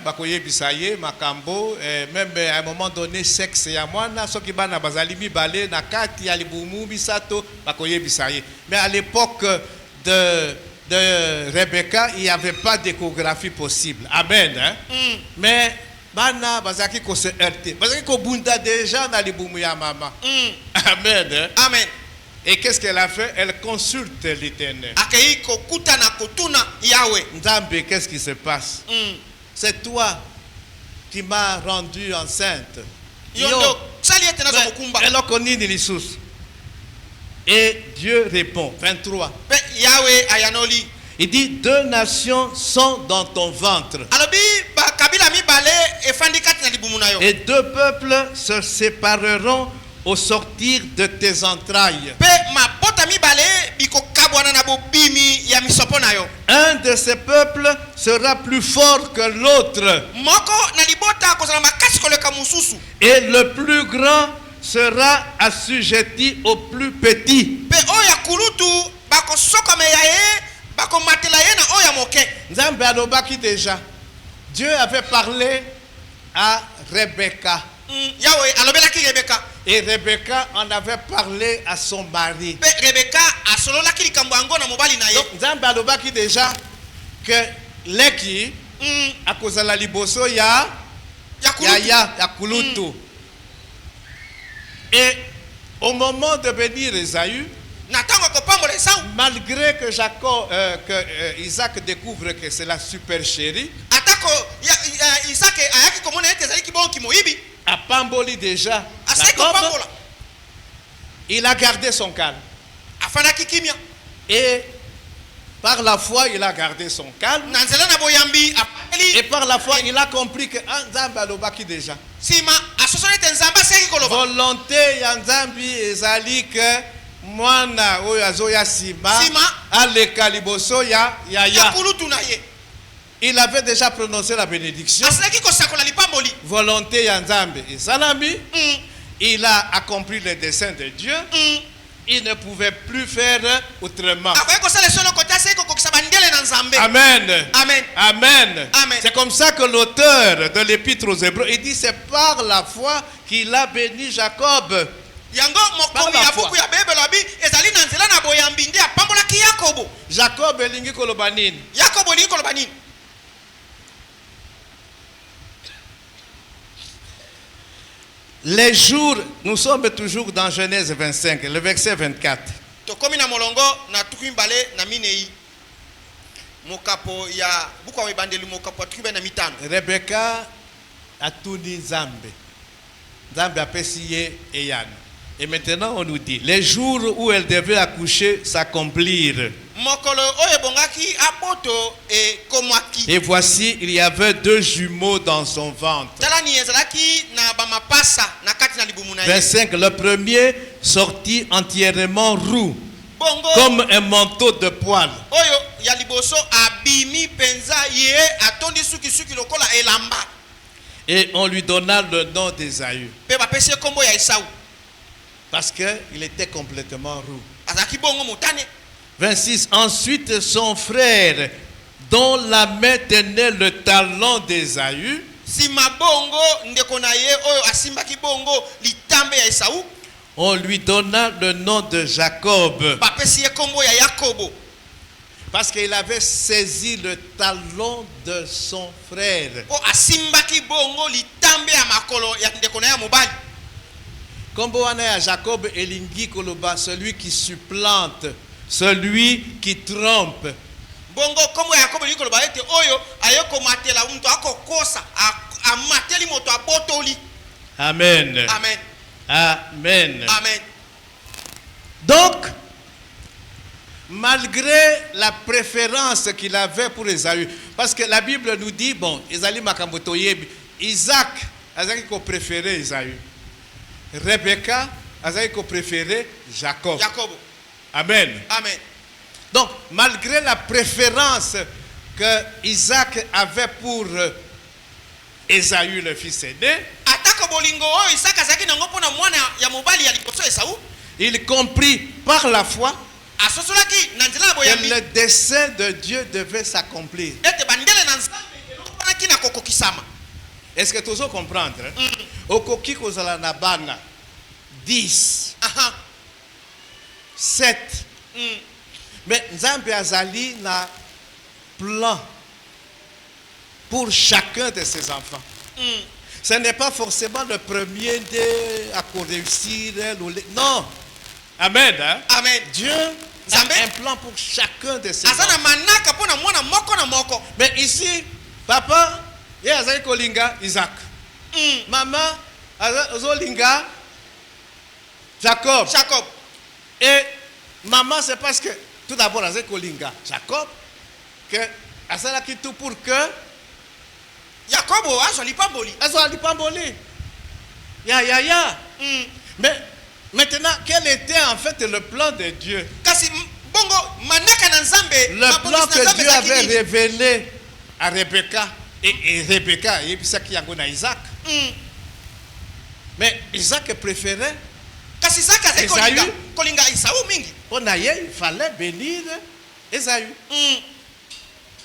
bakoye bisaye, makambo, même à un moment donné, sexe ya mwana, so ki bana bazali mi balé na kati ya libumu bisato, bakoye bisaye. Mais à l'époque de Rebecca, il n'y avait pas d'échographie possible. Amen. Hein? Mais bana bazaki ko se heurter. Bazaki ko bunda déjà na libumu ya mama. Amen. Hein? Amen. Et qu'est-ce qu'elle a fait? Elle consulte l'Éternel. akei kokutana kotuna yawe. Nzambe, qu'est-ce qui se passe? C'est toi qui m'as rendu enceinte. Yondo sali ete nazo mokumba. Et Dieu répond, 23. Pe yawe ayanoli. Il dit, 2 nations sont dans ton ventre. Alobi ba kabila mibale efandi kati na libumu na yo. Et 2 peuples se sépareront au sortir de tes entrailles. Pe mabota mibale biko kabwana na bobimi ya misopo na yo. Un de ces peuples sera plus fort que l'autre. Moko na libota kozala makasi koleka mususu. Et le plus grand sera assujetti au plus petit. Pe oya kulutu bako soka me yae bako matela ye na oya moke. Nzambe alobaki déjà. Dieu avait parlé à Rebecca. Yawe alobelaki Rebecca. Et Rebecca en avait parlé à son mari. Pe Rebecca asololaki likambo yango na mobali na ye. Donc Nzambe alobaki déjà que leki akozala liboso ya kulutu. Et au moment de venir Esaü, malgré que Isaac découvre que c'est la super chérie, a pamboli déjà Jacob, il a gardé son calme. Et par la foi, il a gardé son calme. Et par la foi, il a compris que Nzambe alobaki déjà. Volonté ya Nzambi ezali que mwana oyo azoya sima aleka liboso ya. Il avait déjà prononcé la bénédiction. Volonté ya Nzambe ezalami. Il a accompli le dessein de Dieu. Il ne pouvait plus faire autrement. Amen. Amen. Amen. Amen. C'est comme ça que l'auteur de l'épître aux Hébreux, il dit c'est par la foi qu'il a béni Jacob. Jacob elingi koloba nini? Les jours, nous sommes toujours dans Genèse 25, le verset 24. Rebecca a tout dit Nzambe. Nzambe a pessié Eyan. Et maintenant on nous dit, les jours où elle devait accoucher s'accomplirent. Et voici, il y avait 2 jumeaux dans son ventre. 25, le premier sortit entièrement roux, comme un manteau de poil. Et on lui donna le nom d'Ésaü. Parce qu'il était complètement roux. 26. Ensuite, son frère, dont la main tenait le talon d'Ésaü, on lui donna le nom de Jacob. Parce qu'il avait saisi le talon de son frère. Komboana ya Jacob elingi koloba, celui qui supplante, celui qui trompe. Bongo kombo ya Yakobo liko loba ete oyo ayoko matela mtu akokosa amateli moto abotoli. Amen. Amen. Amen. Amen. Donc, malgré la préférence qu'il avait pour Esaü, parce que la Bible nous dit, bon, Esaü makamboto yebi, Isaac azaki ko préféré Esaü. Rebecca azaki ko préféré Jacob. Jacob. Amen. Amen. Donc, malgré la préférence que Isaac avait pour Esaü, le fils aîné, il comprit par la foi que le dessein de Dieu devait s'accomplir. Est-ce que tu veux comprendre? Okoki kozala na bana 10, 7. Mais Nzambe azali na plan pour chacun de ses enfants. Ce n'est pas forcément le premier à réussir. Non. Amen. Hein? Amen. Dieu Zambé. a un plan pour chacun de ses Azana enfants. manaka pona mwana moko na moko. Mais ici, papa, il y a Kolinga Isaac. Maman, Zolinga Jacob. Jacob. Et maman, c'est parce que tout d'abord, avec Kolinga Jacob, que Asala qui tout pour que Jacobo azali pamboli. Azali Pamboli. Ya. Mais maintenant, quel était en fait le plan de Dieu? Kasi bongo manaka na Nzambe. Le plan que Dieu avait révélé à Rebecca. Et Rebecca, et puis ça qui a gagné Isaac. Mais Isaac préférait. Kasi Isaac azali Esaü. kolinga Isaou mingi. On a il fallait bénir Esaü.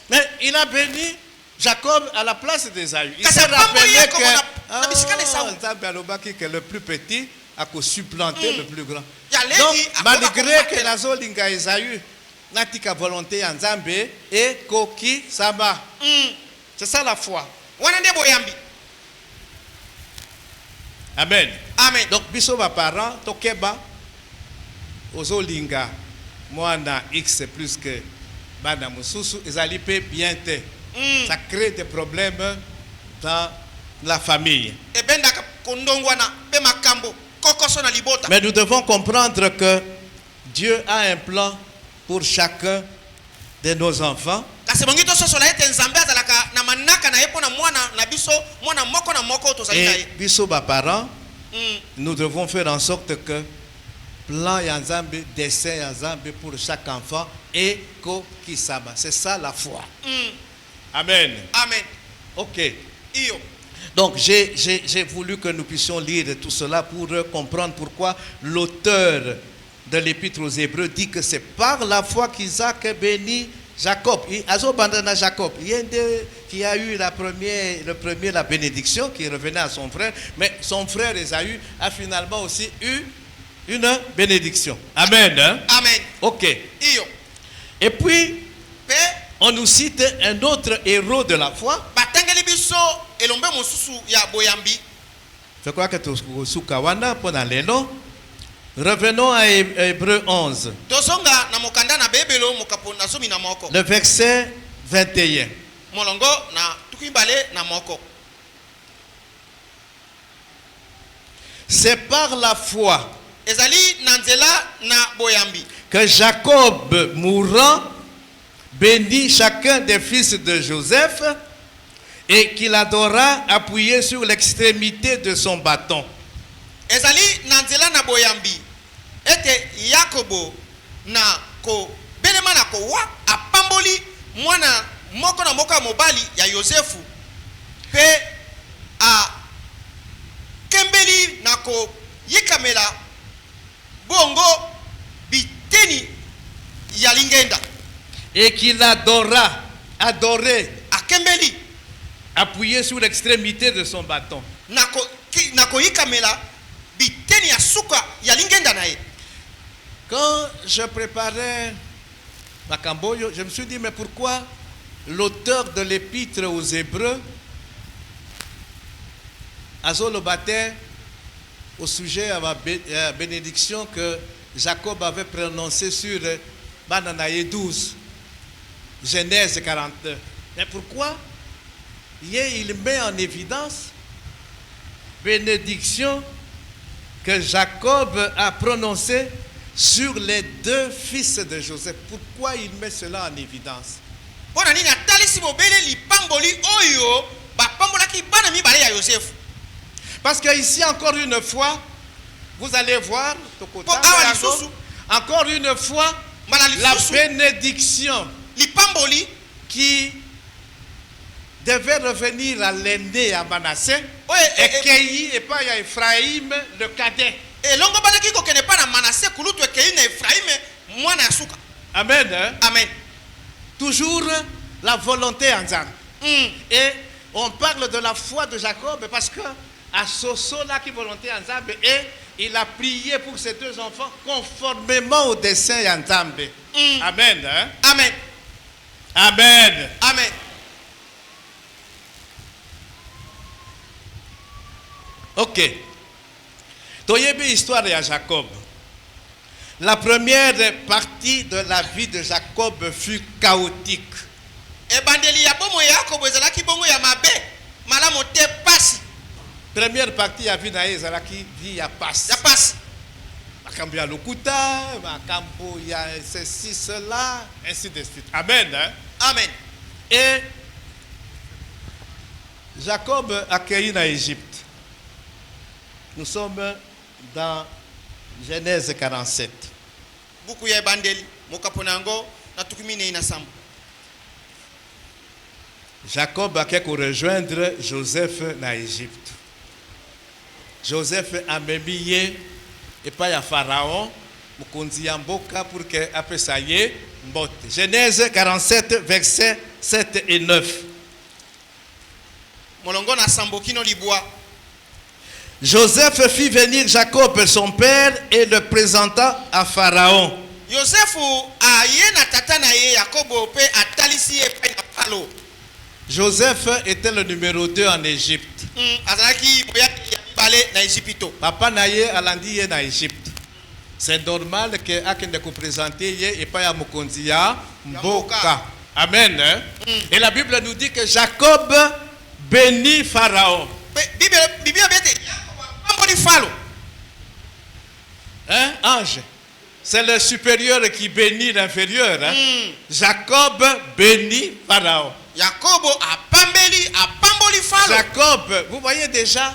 Mais il a béni Jacob à la place d'Esaü. Il Kasi s'est rappelé apamboli comme que na bisika na Esaú. Nzambe alobaki que le plus petit a supplanté le plus grand. Ya Donc, lengi malgré que Nazolinga Esaü n'a tika volonté ya Nzambe et koki sama. C'est ça la foi. wana nde boyambi. Amen. Amen. Donc, biso ba parents, tokeba, ozolinga, mwana X plus que bana mususu, ezali pe bien te. Ça crée des problèmes dans la famille. Ebenda kondongwana pe makambo kokoso na libota. Mais nous devons comprendre que Dieu a un plan pour chacun de nos enfants. Kasi bongi to soso la ete Nzambe azalaka na manaka na yepo na mwana na biso mwana moko na moko tozali na Et ye. biso ba parents, nous devons faire en sorte que plan ya Nzambe, dessein ya Nzambe pour chaque enfant et ko kisaba. C'est ça la foi. Amen. Amen. Ok. Iyo. Donc j'ai voulu que nous puissions lire tout cela pour comprendre pourquoi l'auteur de l'épître aux Hébreux dit que c'est par la foi qu'Isaac bénit Jacob. Azobandana Jacob. Il y a un qui a eu la bénédiction qui revenait à son frère, mais son frère Ésaü a finalement aussi eu une bénédiction. Amen. Hein? Amen. Ok. Iyo. Et puis, Pe on nous cite un autre héros de la foi. batangeli biso elombe mosusu ya boyambi. Je crois que Sukawana pendant l'élo. Revenons à Hébreux 11. Tozonga na mokanda na bebelo mokapo na zomi na moko. Le verset 21. Molongo na tukimbale na moko. C'est par la foi Ezali na nzela na boyambi. que Jacob mourant bénit chacun des fils de Joseph et qu'il adora appuyé sur l'extrémité de son bâton. Ezali na nzela na boyambi. Ete Yakobo na ko belema na ko wa apamboli mwana moko na moko ya mobali ya Yosefu. Pe a kembeli na ko yikamela bongo biteni ya lingenda. Et qu'il adoré, Akembeli appuyé sur l'extrémité de son bâton. na ko yikamela biteni ya suka ya lingenda na ye. Quand je préparais ma Camboyo, je me suis dit, mais pourquoi l'auteur de l'épître aux Hébreux a le baptême au sujet de la bénédiction que Jacob avait prononcée sur Bananaïe 12, Genèse 42. Mais pourquoi il met en évidence bénédiction que Jacob a prononcée sur les deux fils de Joseph? Pourquoi il met cela en évidence? Pona nini atalisi mobele lipamboli oyo bapambolaki bana mibale ya Yosefu. Parce que ici encore une fois, vous allez voir, encore une fois, la bénédiction lipamboli qui devait revenir à l'aîné à Manassé et cueilli et pas à Ephraïm le cadet. Et longo balaki ko kene pa na Manassé kulutu ekei na Ephraim mwana ya suka. Amen. Hein? Amen. Toujours la volonté en Nzambe. Et on parle de la foi de Jacob parce que à Soso là qui volonté en Nzambe et il a prié pour ses deux enfants conformément au dessein en Nzambe. Amen. Hein? Amen. Amen. Amen. Ok. Toyebi histoire de Jacob. La première partie de la vie de Jacob fut chaotique. ebandeli ya bomo ya Yakobo ezalaki bongo ya mabe malamu te pasi Première partie ya vie na ye ezalaki vie ya passe. ya pasi Makambo ya lokuta, makambo ya ceci, cela, ainsi de suite. Amen. Hein? amen. Et Jacob accueilli dans l'Égypte. Nous sommes dans Genèse 47. buku ya ebandeli mokapo na yango na tuku minei na sambo. Jacob a qu'à rejoindre Joseph dans l'Égypte. Joseph a mis et pas à Pharaon, mukonzi ya mboka pour que après ça y est mbote. Genèse 47 versets 7 et 9. molongo na sambo kino libwa. Joseph fit venir Jacob son père et le présenta à Pharaon. Yosefu aye na tata na ye Yakobo pe atalisi ye pe na palo. Joseph était le numéro 2 en Égypte. Azalaki boyaki ya bale na Égypto. Papa naye alandi ye na Égypte. C'est normal que akende ko présenter ye et pas ya mukonzi ya mboka. Amen. Hein? Et la Bible nous dit que Jacob bénit Pharaon. Bible bete Yakobo pamboli falo. Hein, ange? C'est le supérieur qui bénit l'inférieur. Hein? Jacob bénit Pharaon. Yakobo apamboli falo. Jacob, vous voyez déjà,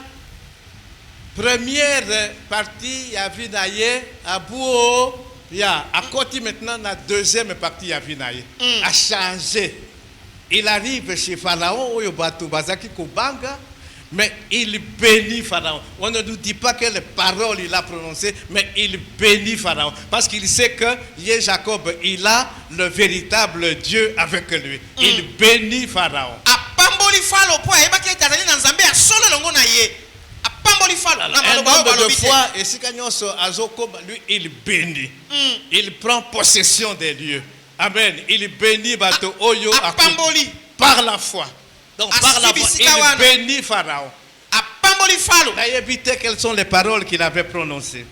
première partie, il y a Vinaye, à Bouo, il y a à côté maintenant, la deuxième partie, il y a Vinaye, a changé. Il arrive chez Pharaon, mais il bénit Pharaon. On ne nous dit pas quelle parole il a prononcée, mais il bénit Pharaon. Parce qu'il sait que Jacob, il a le véritable Dieu avec lui. Il bénit Pharaon. Apamboli falo po ayebaki etazali na nzambe asolo longo na ye. Apamboli falo na Un maloba homme de balobi te. foi, et si Kanyoso Azokoma, lui, il bénit. Il prend possession des lieux. Amen. Il bénit Bato Oyo Apamboli. par la foi. Donc par la foi, il bénit Pharaon. Apamboli falo. Il a évité quelles sont les paroles qu'il avait prononcées.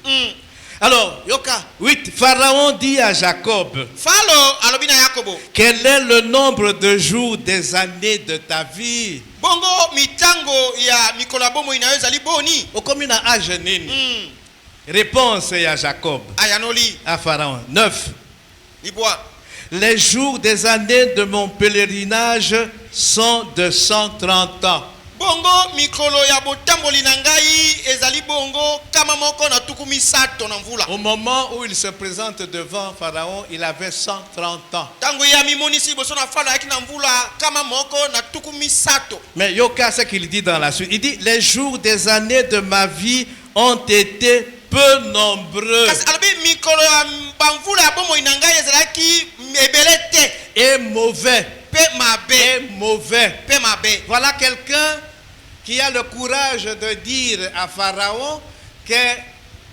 Alors, Yoka 8, Pharaon dit à Jacob, Falo alobi na Yakobo. quel est le nombre de jours des années de ta vie? Bongo mitango ya mikolo bomo inayo ezali boni. Okomi na âge nini? Réponse à Jacob, Ayanoli à Pharaon. 9. libwa. Les jours des années de mon pèlerinage sont de 130 ans. Bongo mikolo ya botamboli na ngai ezali bongo kama moko na tuku misato na mvula. Au moment où il se présente devant Pharaon, il avait 130 ans. Tango ya mimonisi boso na falo yaki na mvula kama moko na tuku misato. Mais Yoka, ce qu'il dit dans la suite, il dit, les jours des années de ma vie ont été peu nombreux Kasi alobi mikolo ya bamvula ya bomo na ngai ezalaki ebele te. et mauvais. Pe mabe. Et mauvais. Pe mabe. Voilà quelqu'un qui a le courage de dire à Pharaon que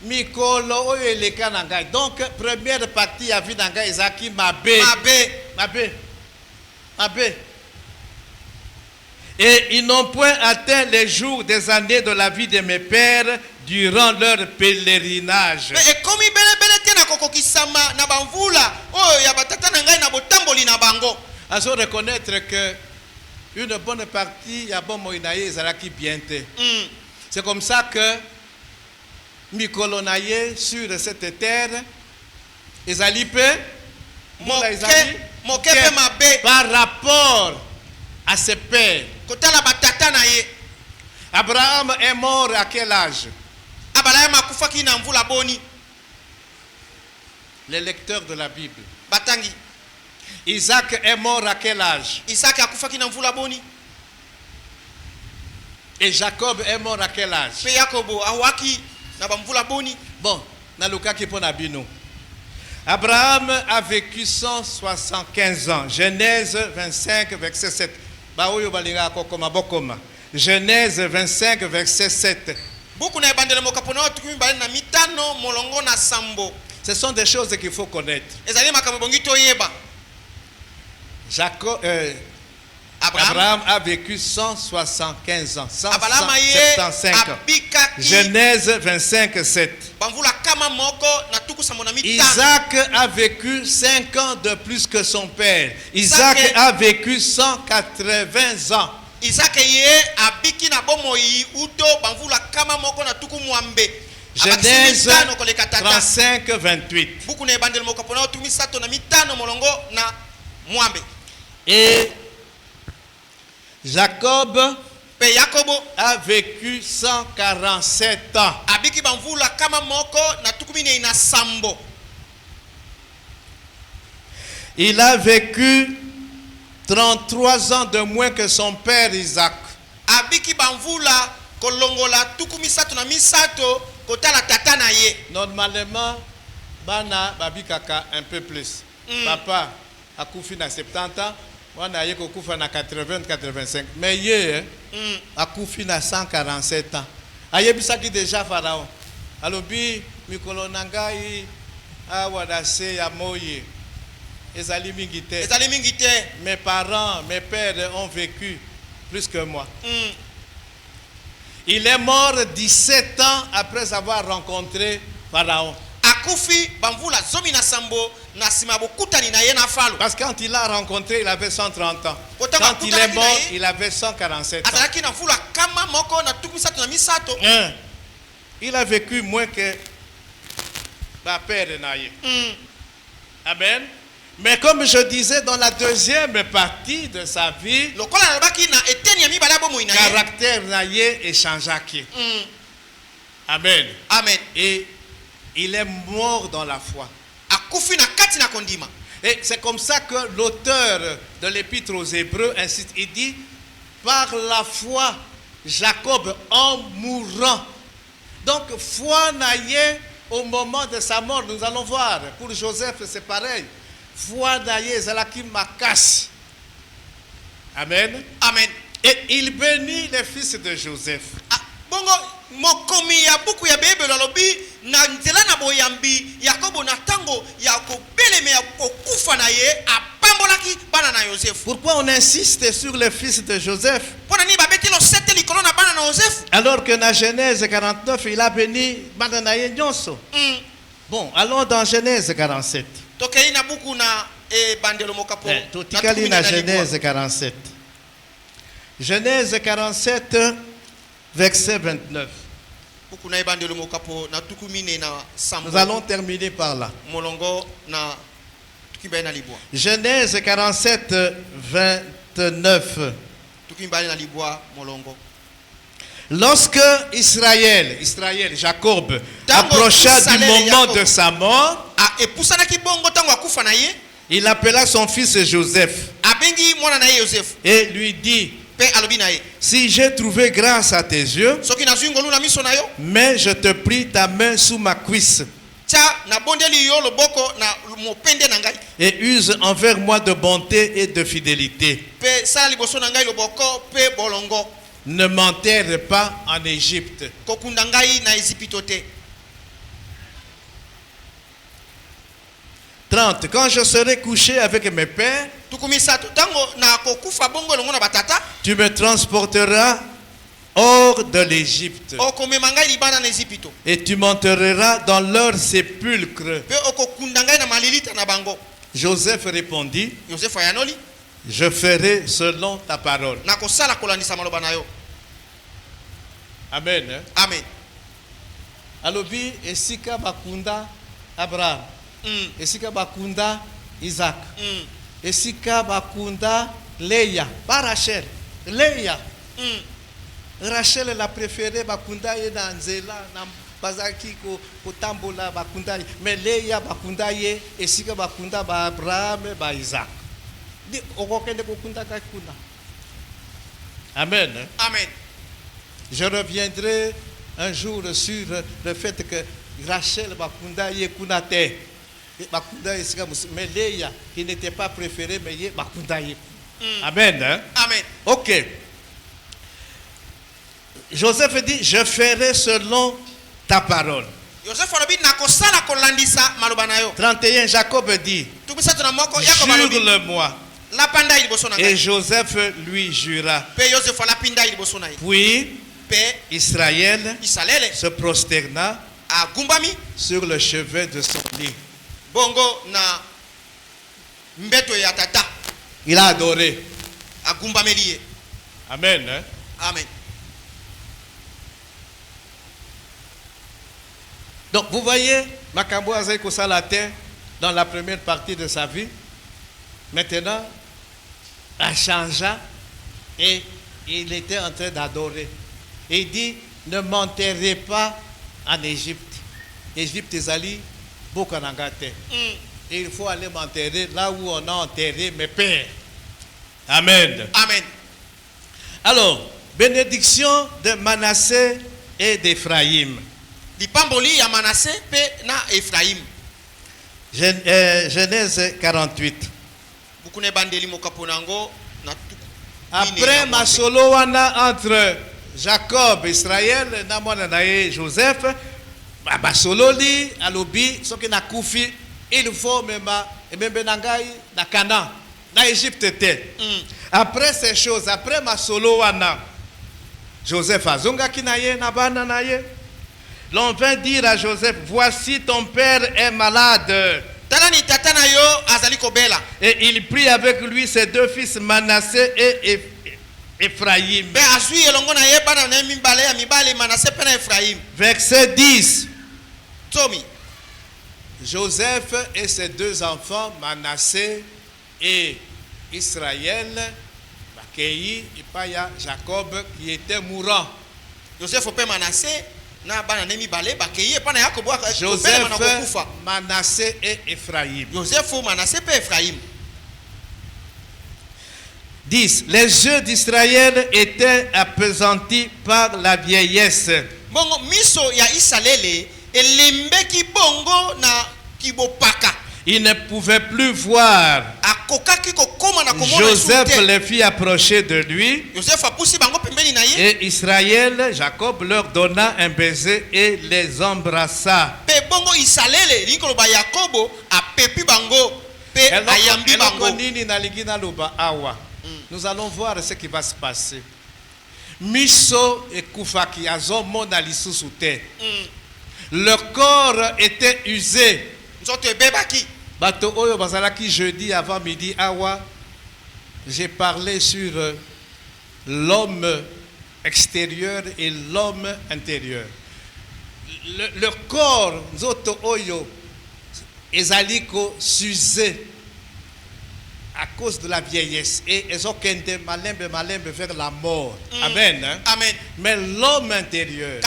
Mikolo oyo eleka na ngai. Donc première partie ya vie na ngai ezaki mabe. Mabe. Et ils n'ont point atteint les jours des années de la vie de mes pères durant leur pèlerinage. Me ekomi bele te na kokokisama na bamvula oyo ya batata na ngai na botamboli na bango. À se reconnaître que une bonne partie ya bon moinaye ezalaki bien te. C'est comme ça que Mikolo naye sur cette terre ezali pe Moke pe mabe par rapport à ses pères. kotala batata na ye. Abraham est mort à quel âge? Abraham akufaki na mvula boni. Les lecteurs de la Bible. Batangi. Isaac est mort à quel âge? Isaac akufaki na mvula boni. Et Jacob est mort à quel âge? Pe Yakobo awaki na bamvula boni. Bon, naluka kipona bino. Abraham a vécu 175 ans. Genèse 25, verset 7. Baoyo balinga kokoma bokoma. Genèse 25, verset 7. Buku na ebandele mokapona tukumi bale na mitano molongo na sambo. Ce sont des choses qu'il faut connaître. Ezali makambo bongi to yeba. Abraham a vécu 175 ans. 175 ans. Abikaki Genèse 25, 7. bamvula kama moko na tuku tukusambo na mitano. Isaac a vécu 5 ans de plus que son père. Isaac a vécu 180 ans. Isaac ye abiki na bomoi uto bamvula kama moko na tuku mwambe. Genèse 35, 28. Buku na ebandeli moko pona tukumi sato na mitano molongo na mwambe. Et Jacob Pe Yakobo a vécu 147 ans. abiki bamvula kama moko na tukumi ne ina sambo. Il a vécu 33 ans de moins que son père Isaac. Abiki bamvula kolongola tukumi sato na misato kotala tata na ye. Normalement, bana babikaka un peu plus. Papa a koufi na 70 ans, wana ye kokufa na 80, 85. Mais ye a koufi na 147 ans. Ayebisaki déjà Pharaon. Alobi mikolo nangai awadase ya moye. Ezali mingi te. Ezali mingi te. Mes parents, mes pères ont vécu plus que moi. Il est mort 17 ans après avoir rencontré Pharaon. Akufi bamvula zomi na sambo na sima bokutani na ye na falo. Parce que quand il l'a rencontré, il avait 130 ans. Pourtant, Quand il est mort, Bakutani il avait 147 ans. Azalaki na vula kama moko na tukumi sato na misato. Il a vécu moins que ma père Naye. Amen. Mais comme je disais, dans la deuxième partie de sa vie, Lokola na lobaki na eteni ya mibala bomoi na ye. caractère Naye est changé. Amen. Amen. Et il est mort dans la foi. Akufi na kati na kondima. Et c'est comme ça que l'auteur de l'épître aux Hébreux insiste. Il dit, par la foi, Jacob en mourant. Donc, foi naïe au moment de sa mort, nous allons voir. Pour Joseph, c'est pareil. Foi naïe, zalaki makas. Amen. Amen. Et il bénit les fils de Joseph. Bongo mokomi ya buku ya bebelo lobi na nzela na boyambi Yakobo na tango ya kobeleme ya kokufa na ye apambolaki bana na Joseph. Pourquoi on insiste sur les fils de Joseph? Pona ni babeti lo sete likolo na bana na Joseph. Alors que dans Genèse 49, il a béni bana na ye nyonso. Bon, allons dans Genèse 47. Tokei na buku na bandelo mokapo. Totikali na Genèse 47. Genèse 47, verset 29. Buku na bandelo mokapo na tukumine na sambo. Nous allons terminer par là. Molongo na tukibana na libwa. Genèse 47, 29. Tukibana na libwa molongo. Lorsque Israël, Jacob, approcha du moment de sa mort, il appela son fils Joseph et lui dit, si j'ai trouvé grâce à tes yeux, mais je te prie ta main sous ma cuisse et use envers moi de bonté et de fidélité. Ne m'enterre pas en Égypte. 30. Quand je serai couché avec mes pères, tu me transporteras hors de l'Égypte et tu m'enterreras dans leur sépulcre. Joseph répondit, je ferai selon ta parole. Amen. Amen. Alobi esika bakunda Abraham. Esika bakunda Isaac. Esika bakunda Léa, pas Rachel. Léa. Rachel la préférée bakunda ye na nzela na bazaki ko tambola bakunda ye. Mais Léa bakunda ye esika bakunda ba Abraham ba Isaac. Di okokende kokunda kakuna. Amen. Amen. Je reviendrai un jour sur le fait que Rachel bakunda ye kunate. Bakunda esika mais Léa qui n'était pas préférée mais ye bakunda ye. Amen. Hein? Amen. OK. Joseph dit, je ferai selon ta parole. 31, Jacob dit, jure-le-moi. Et Joseph lui jura. Puis Israël se prosterna agumbami sur le chevet de son lit. bongo na mbeto ya tata Il a adoré. agumbameli ye. Amen. Hein? Amen. Donc vous voyez, Makambo Azaïko Salate, dans la première partie de sa vie, maintenant, a changé et il était en train d'adorer. Et il dit, ne m'enterrez pas en Égypte. Égypte est allé beaucoup en Angleterre. Et il faut aller m'enterrer là où on a enterré mes pères. Amen. Amen. Alors, bénédiction de Manassé et d'Éphraïm. Lipamboli ya Manassé pe na Ephraim. Genèse 48. Bukune bandeli mokaponango na tuku. Après ma solo wana entre Jacob, Israël, namona nae Joseph, ba solo li alobi soki na kufi il faut même nangai na Canaan, na Égypte te. Après ces choses, après ma solo wana, Joseph azonga kinaye na bana naye. L'on vint dire à Joseph, voici ton père est malade. Talani tata na yo azali kobela. Et il prit avec lui ses deux fils Manassé et Ephraïm. Be azui elongo na ye bana na mibale ya mibale Manassé pe na Ephraim. Verset 10. Tomi. Joseph et ses deux enfants, Manassé et Israël, accueillis et Jacob qui était mourant. Joseph pe Manassé na bana na mibale bakeye pa na Yakobo Joseph, Manassé et Ephraïm. Joseph, Manassé pe Ephraim. 10. Les yeux d'Israël étaient appesantis par la vieillesse. Bongo miso ya Isalele elembeki bongo na kibopaka. Il ne pouvait plus voir. Joseph les fit approcher de lui. Et Israël, Jacob leur donna un baiser et les embrassa. Nous allons voir ce qui va se passer. Miso et Koufaki azomon alisusuté. Leur corps était usé. Bato Oyo Bazalaki jeudi avant midi awa, j'ai parlé sur l'homme extérieur et l'homme intérieur. Le corps Zoto Oyo ezaliko s'usé à cause de la vieillesse et ils ont qu'un malembe vers la mort. Amen. Hein? Amen. Mais l'homme intérieur,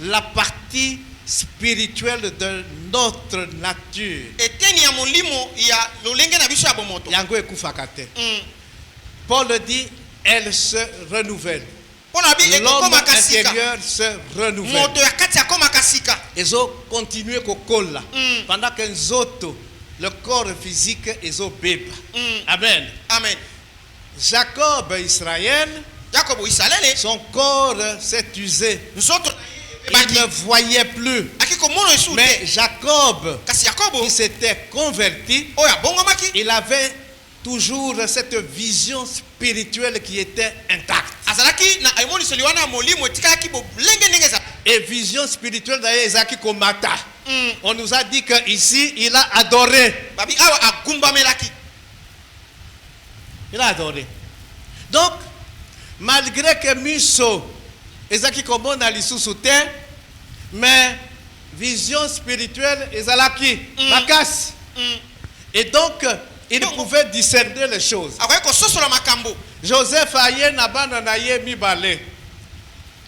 la partie spirituelle de notre nature, Paul dit, elle se renouvelle. L'homme intérieur se renouvelle. Ils ont continué à pendant que les autres, le corps physique, ils ont bébé. Amen. Amen. Jacob, Israël, son corps s'est usé. Il ne voyait plus. Mais Jacob, qui s'était converti, il avait toujours cette vision spirituelle qui était intacte. Et vision spirituelle d'ailleurs, on nous a dit qu'ici, il a adoré. Il a adoré. Donc, malgré que Miso, Ezaki Komon a l'issue mais vision spirituelle, Ezalaki, Makas. Et donc, il pouvait discerner les choses. Joseph Aye Nabana Naye Mibale.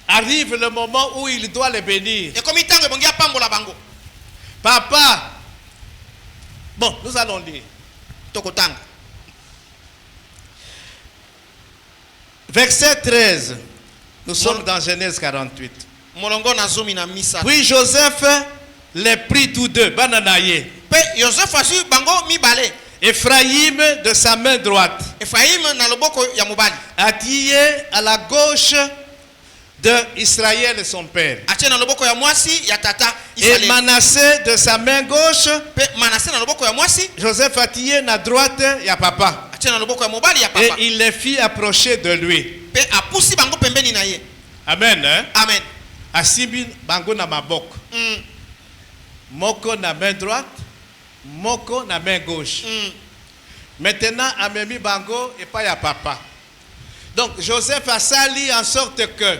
Arrive le moment où il doit les bénir. Papa. Bon, nous allons lire. Verset 13. Nous sommes dans Genèse 48. Puis Joseph les prit tous deux. Bananaye. Ephraïm de sa main droite. Attillé à la gauche de Israël son père. Et Manassé de sa main gauche. Joseph attillé à la droite ya papa. Et il les fit approcher de lui. Amen. Amen. Hein? Amen. Asibi bango na maboko. Moko na main droite, moko na main gauche. Maintenant, amemi bango et pas ya papa. Donc Joseph a sali en sorte que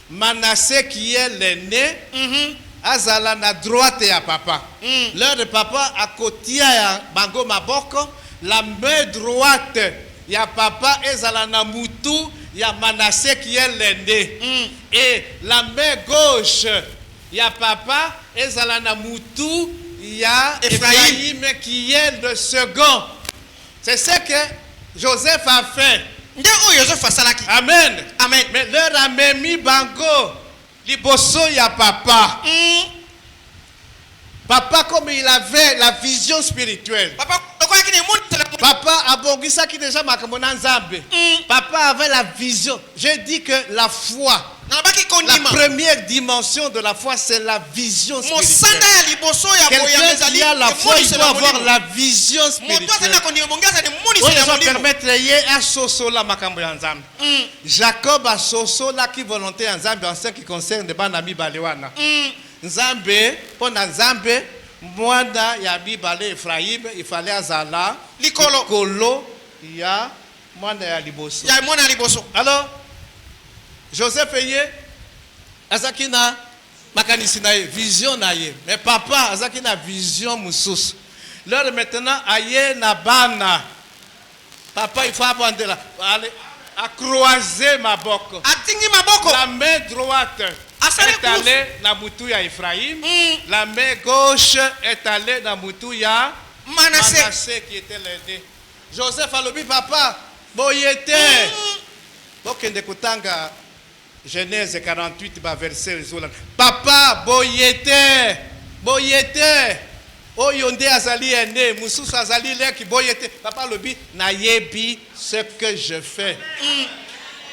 Manassé qui est l'aîné, azala na droite ya papa. L'heure de papa a kotia ya bango maboko, la main droite ya papa ezala na mutu ya Manassé qui est l'aîné. Et la main gauche ya papa ezala na mutu ya Ephraïm qui est le second. C'est ce que Joseph a fait. Amen. Amen. Mais leur a mis bango liboso ya papa. Papa, comme il avait la vision spirituelle. Papa a bongisa qui déjà makamona nzambe. Papa avait la vision. Je dis que la foi, la première dimension de la foi, c'est la vision spirituelle. Quelqu'un qui a la foi, il doit avoir la vision spirituelle. Jacob a soso la qui volonté en Zambie en ce qui concerne les banami balewana. Nzambe, pour Nzambe, mwana ya bibale Ephraïm, il fallait azala likolo ya mwana ya liboso. Ya mwana liboso. Alors, Joseph eye azaki na makanisi na ye, vision na ye. Mais papa azaki na vision mususu. L'heure maintenant aye na bana. Papa il faut apprendre là. Allez, à croiser ma boko. Atingi maboko. La main droite est allée na mutu ya Ephraïm. La main gauche est allée na mutu ya Manassé qui était l'aîné. Joseph a dit papa, boyete. Bokende kutanga Genèse 48 verset papa boyete. Boyete. Oyonde azali aîné, mususu azali leki boyete. Papa lobi na yebi ce que je fais.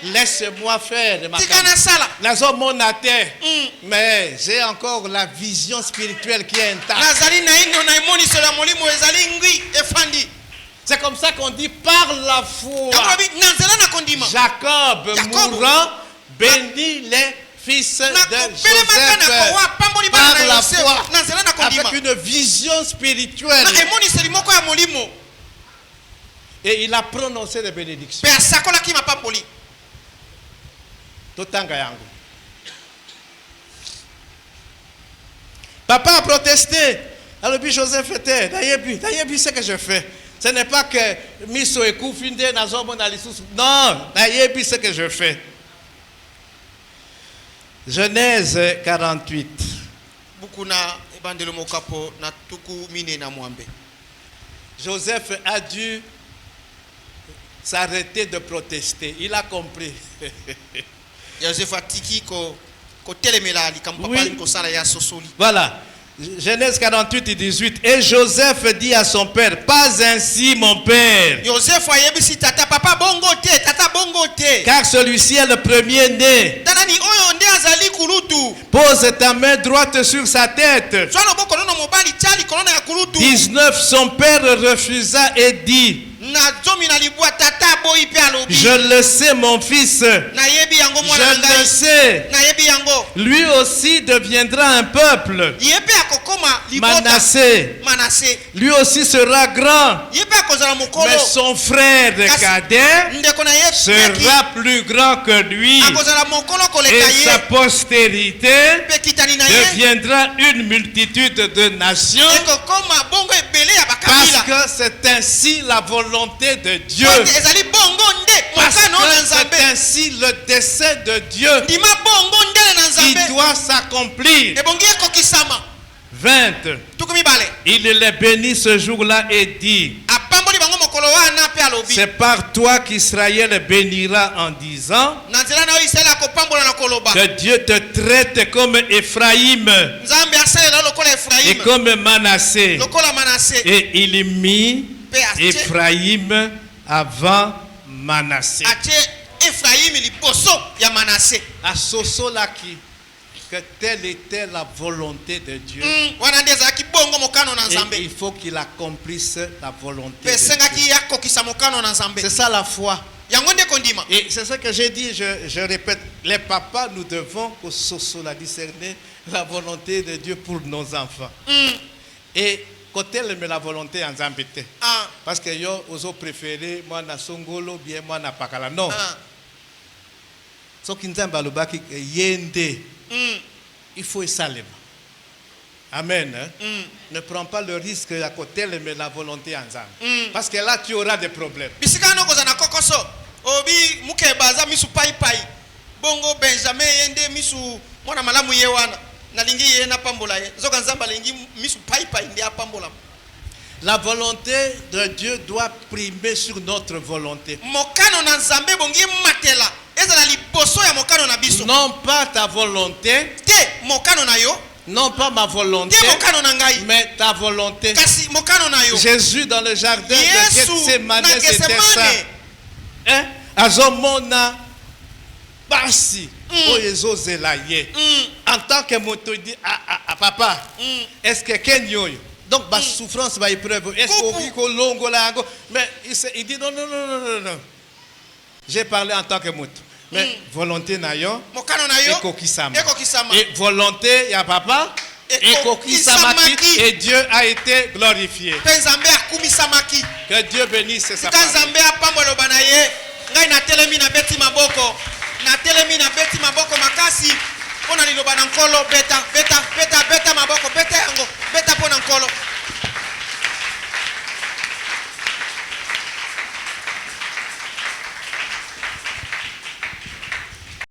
Laisse-moi faire ma mais j'ai encore la vision spirituelle qui est intacte. C'est comme ça qu'on dit par la foi. Jacob mourant bénit les fils de Joseph par la foi avec une vision spirituelle. Et il a prononcé des bénédictions. Papa a protesté. Alors puis Joseph était, d'ailleurs, ce que je fais. Ce n'est pas que miso et koufinde nazomo na lisusu. Non, d'ailleurs, ce que je fais. Genèse 48. Joseph a dû s'arrêter de protester. Il a compris. Voilà. Genèse 48 et 18. Et Joseph dit à son père, pas ainsi mon père. Car celui-ci est le premier-né. Pose ta main droite sur sa tête. 19. Son père refusa et dit, je le sais mon fils. Je le sais. Lui aussi deviendra un peuple. Manassé. Lui aussi sera grand. Mais son frère cadet sera plus grand que lui. Et sa postérité deviendra une multitude de nations. Parce que c'est ainsi la volonté de Dieu. Parce que c'est ainsi le dessein de Dieu qui doit s'accomplir. 20. Il les bénit ce jour-là et dit, c'est par toi qu'Israël bénira en disant que Dieu te traite comme Ephraïm et comme Manassé. Et il mit Ephraïm avant Manassé. À Soso Laki, que telle était la volonté de Dieu. Et il faut qu'il accomplisse la volonté de Dieu. C'est ça la foi. yango nde kondima. Et c'est ça que j'ai dit, je répète, les papas, nous devons la discerner la volonté de Dieu pour nos enfants. Et côté la volonté en Zambité. Parce que yo oso préféré moi na songolo bien moi na pakala. Non. So kinzamba lobaki yende. Il faut salem. Amen. Ne prends pas le risque à côté mais la volonté en Zambie. Parce que là tu auras des problèmes. Bisikano kozana kokoso. Obi muke baza misu pai pai. Bongo Benjamin yende misu mwana malamu yewana. La volonté de Dieu doit primer sur notre volonté. Non pas ta volonté, non pas ma volonté, mais ta volonté. Jésus dans le jardin de Gethsemane, c'était ça. Azomona basi. En tant que moto dit à papa, est-ce que Kenyo donc ma souffrance va épreuve, est-ce qu'on longo là, mais il dit non. J'ai parlé en tant que moto, mais volonté nayo et volonté ya papa et et Dieu a été glorifié. Que Dieu bénisse sa parole. Na telemi na beti maboko makasi ona liloba na nkolo beta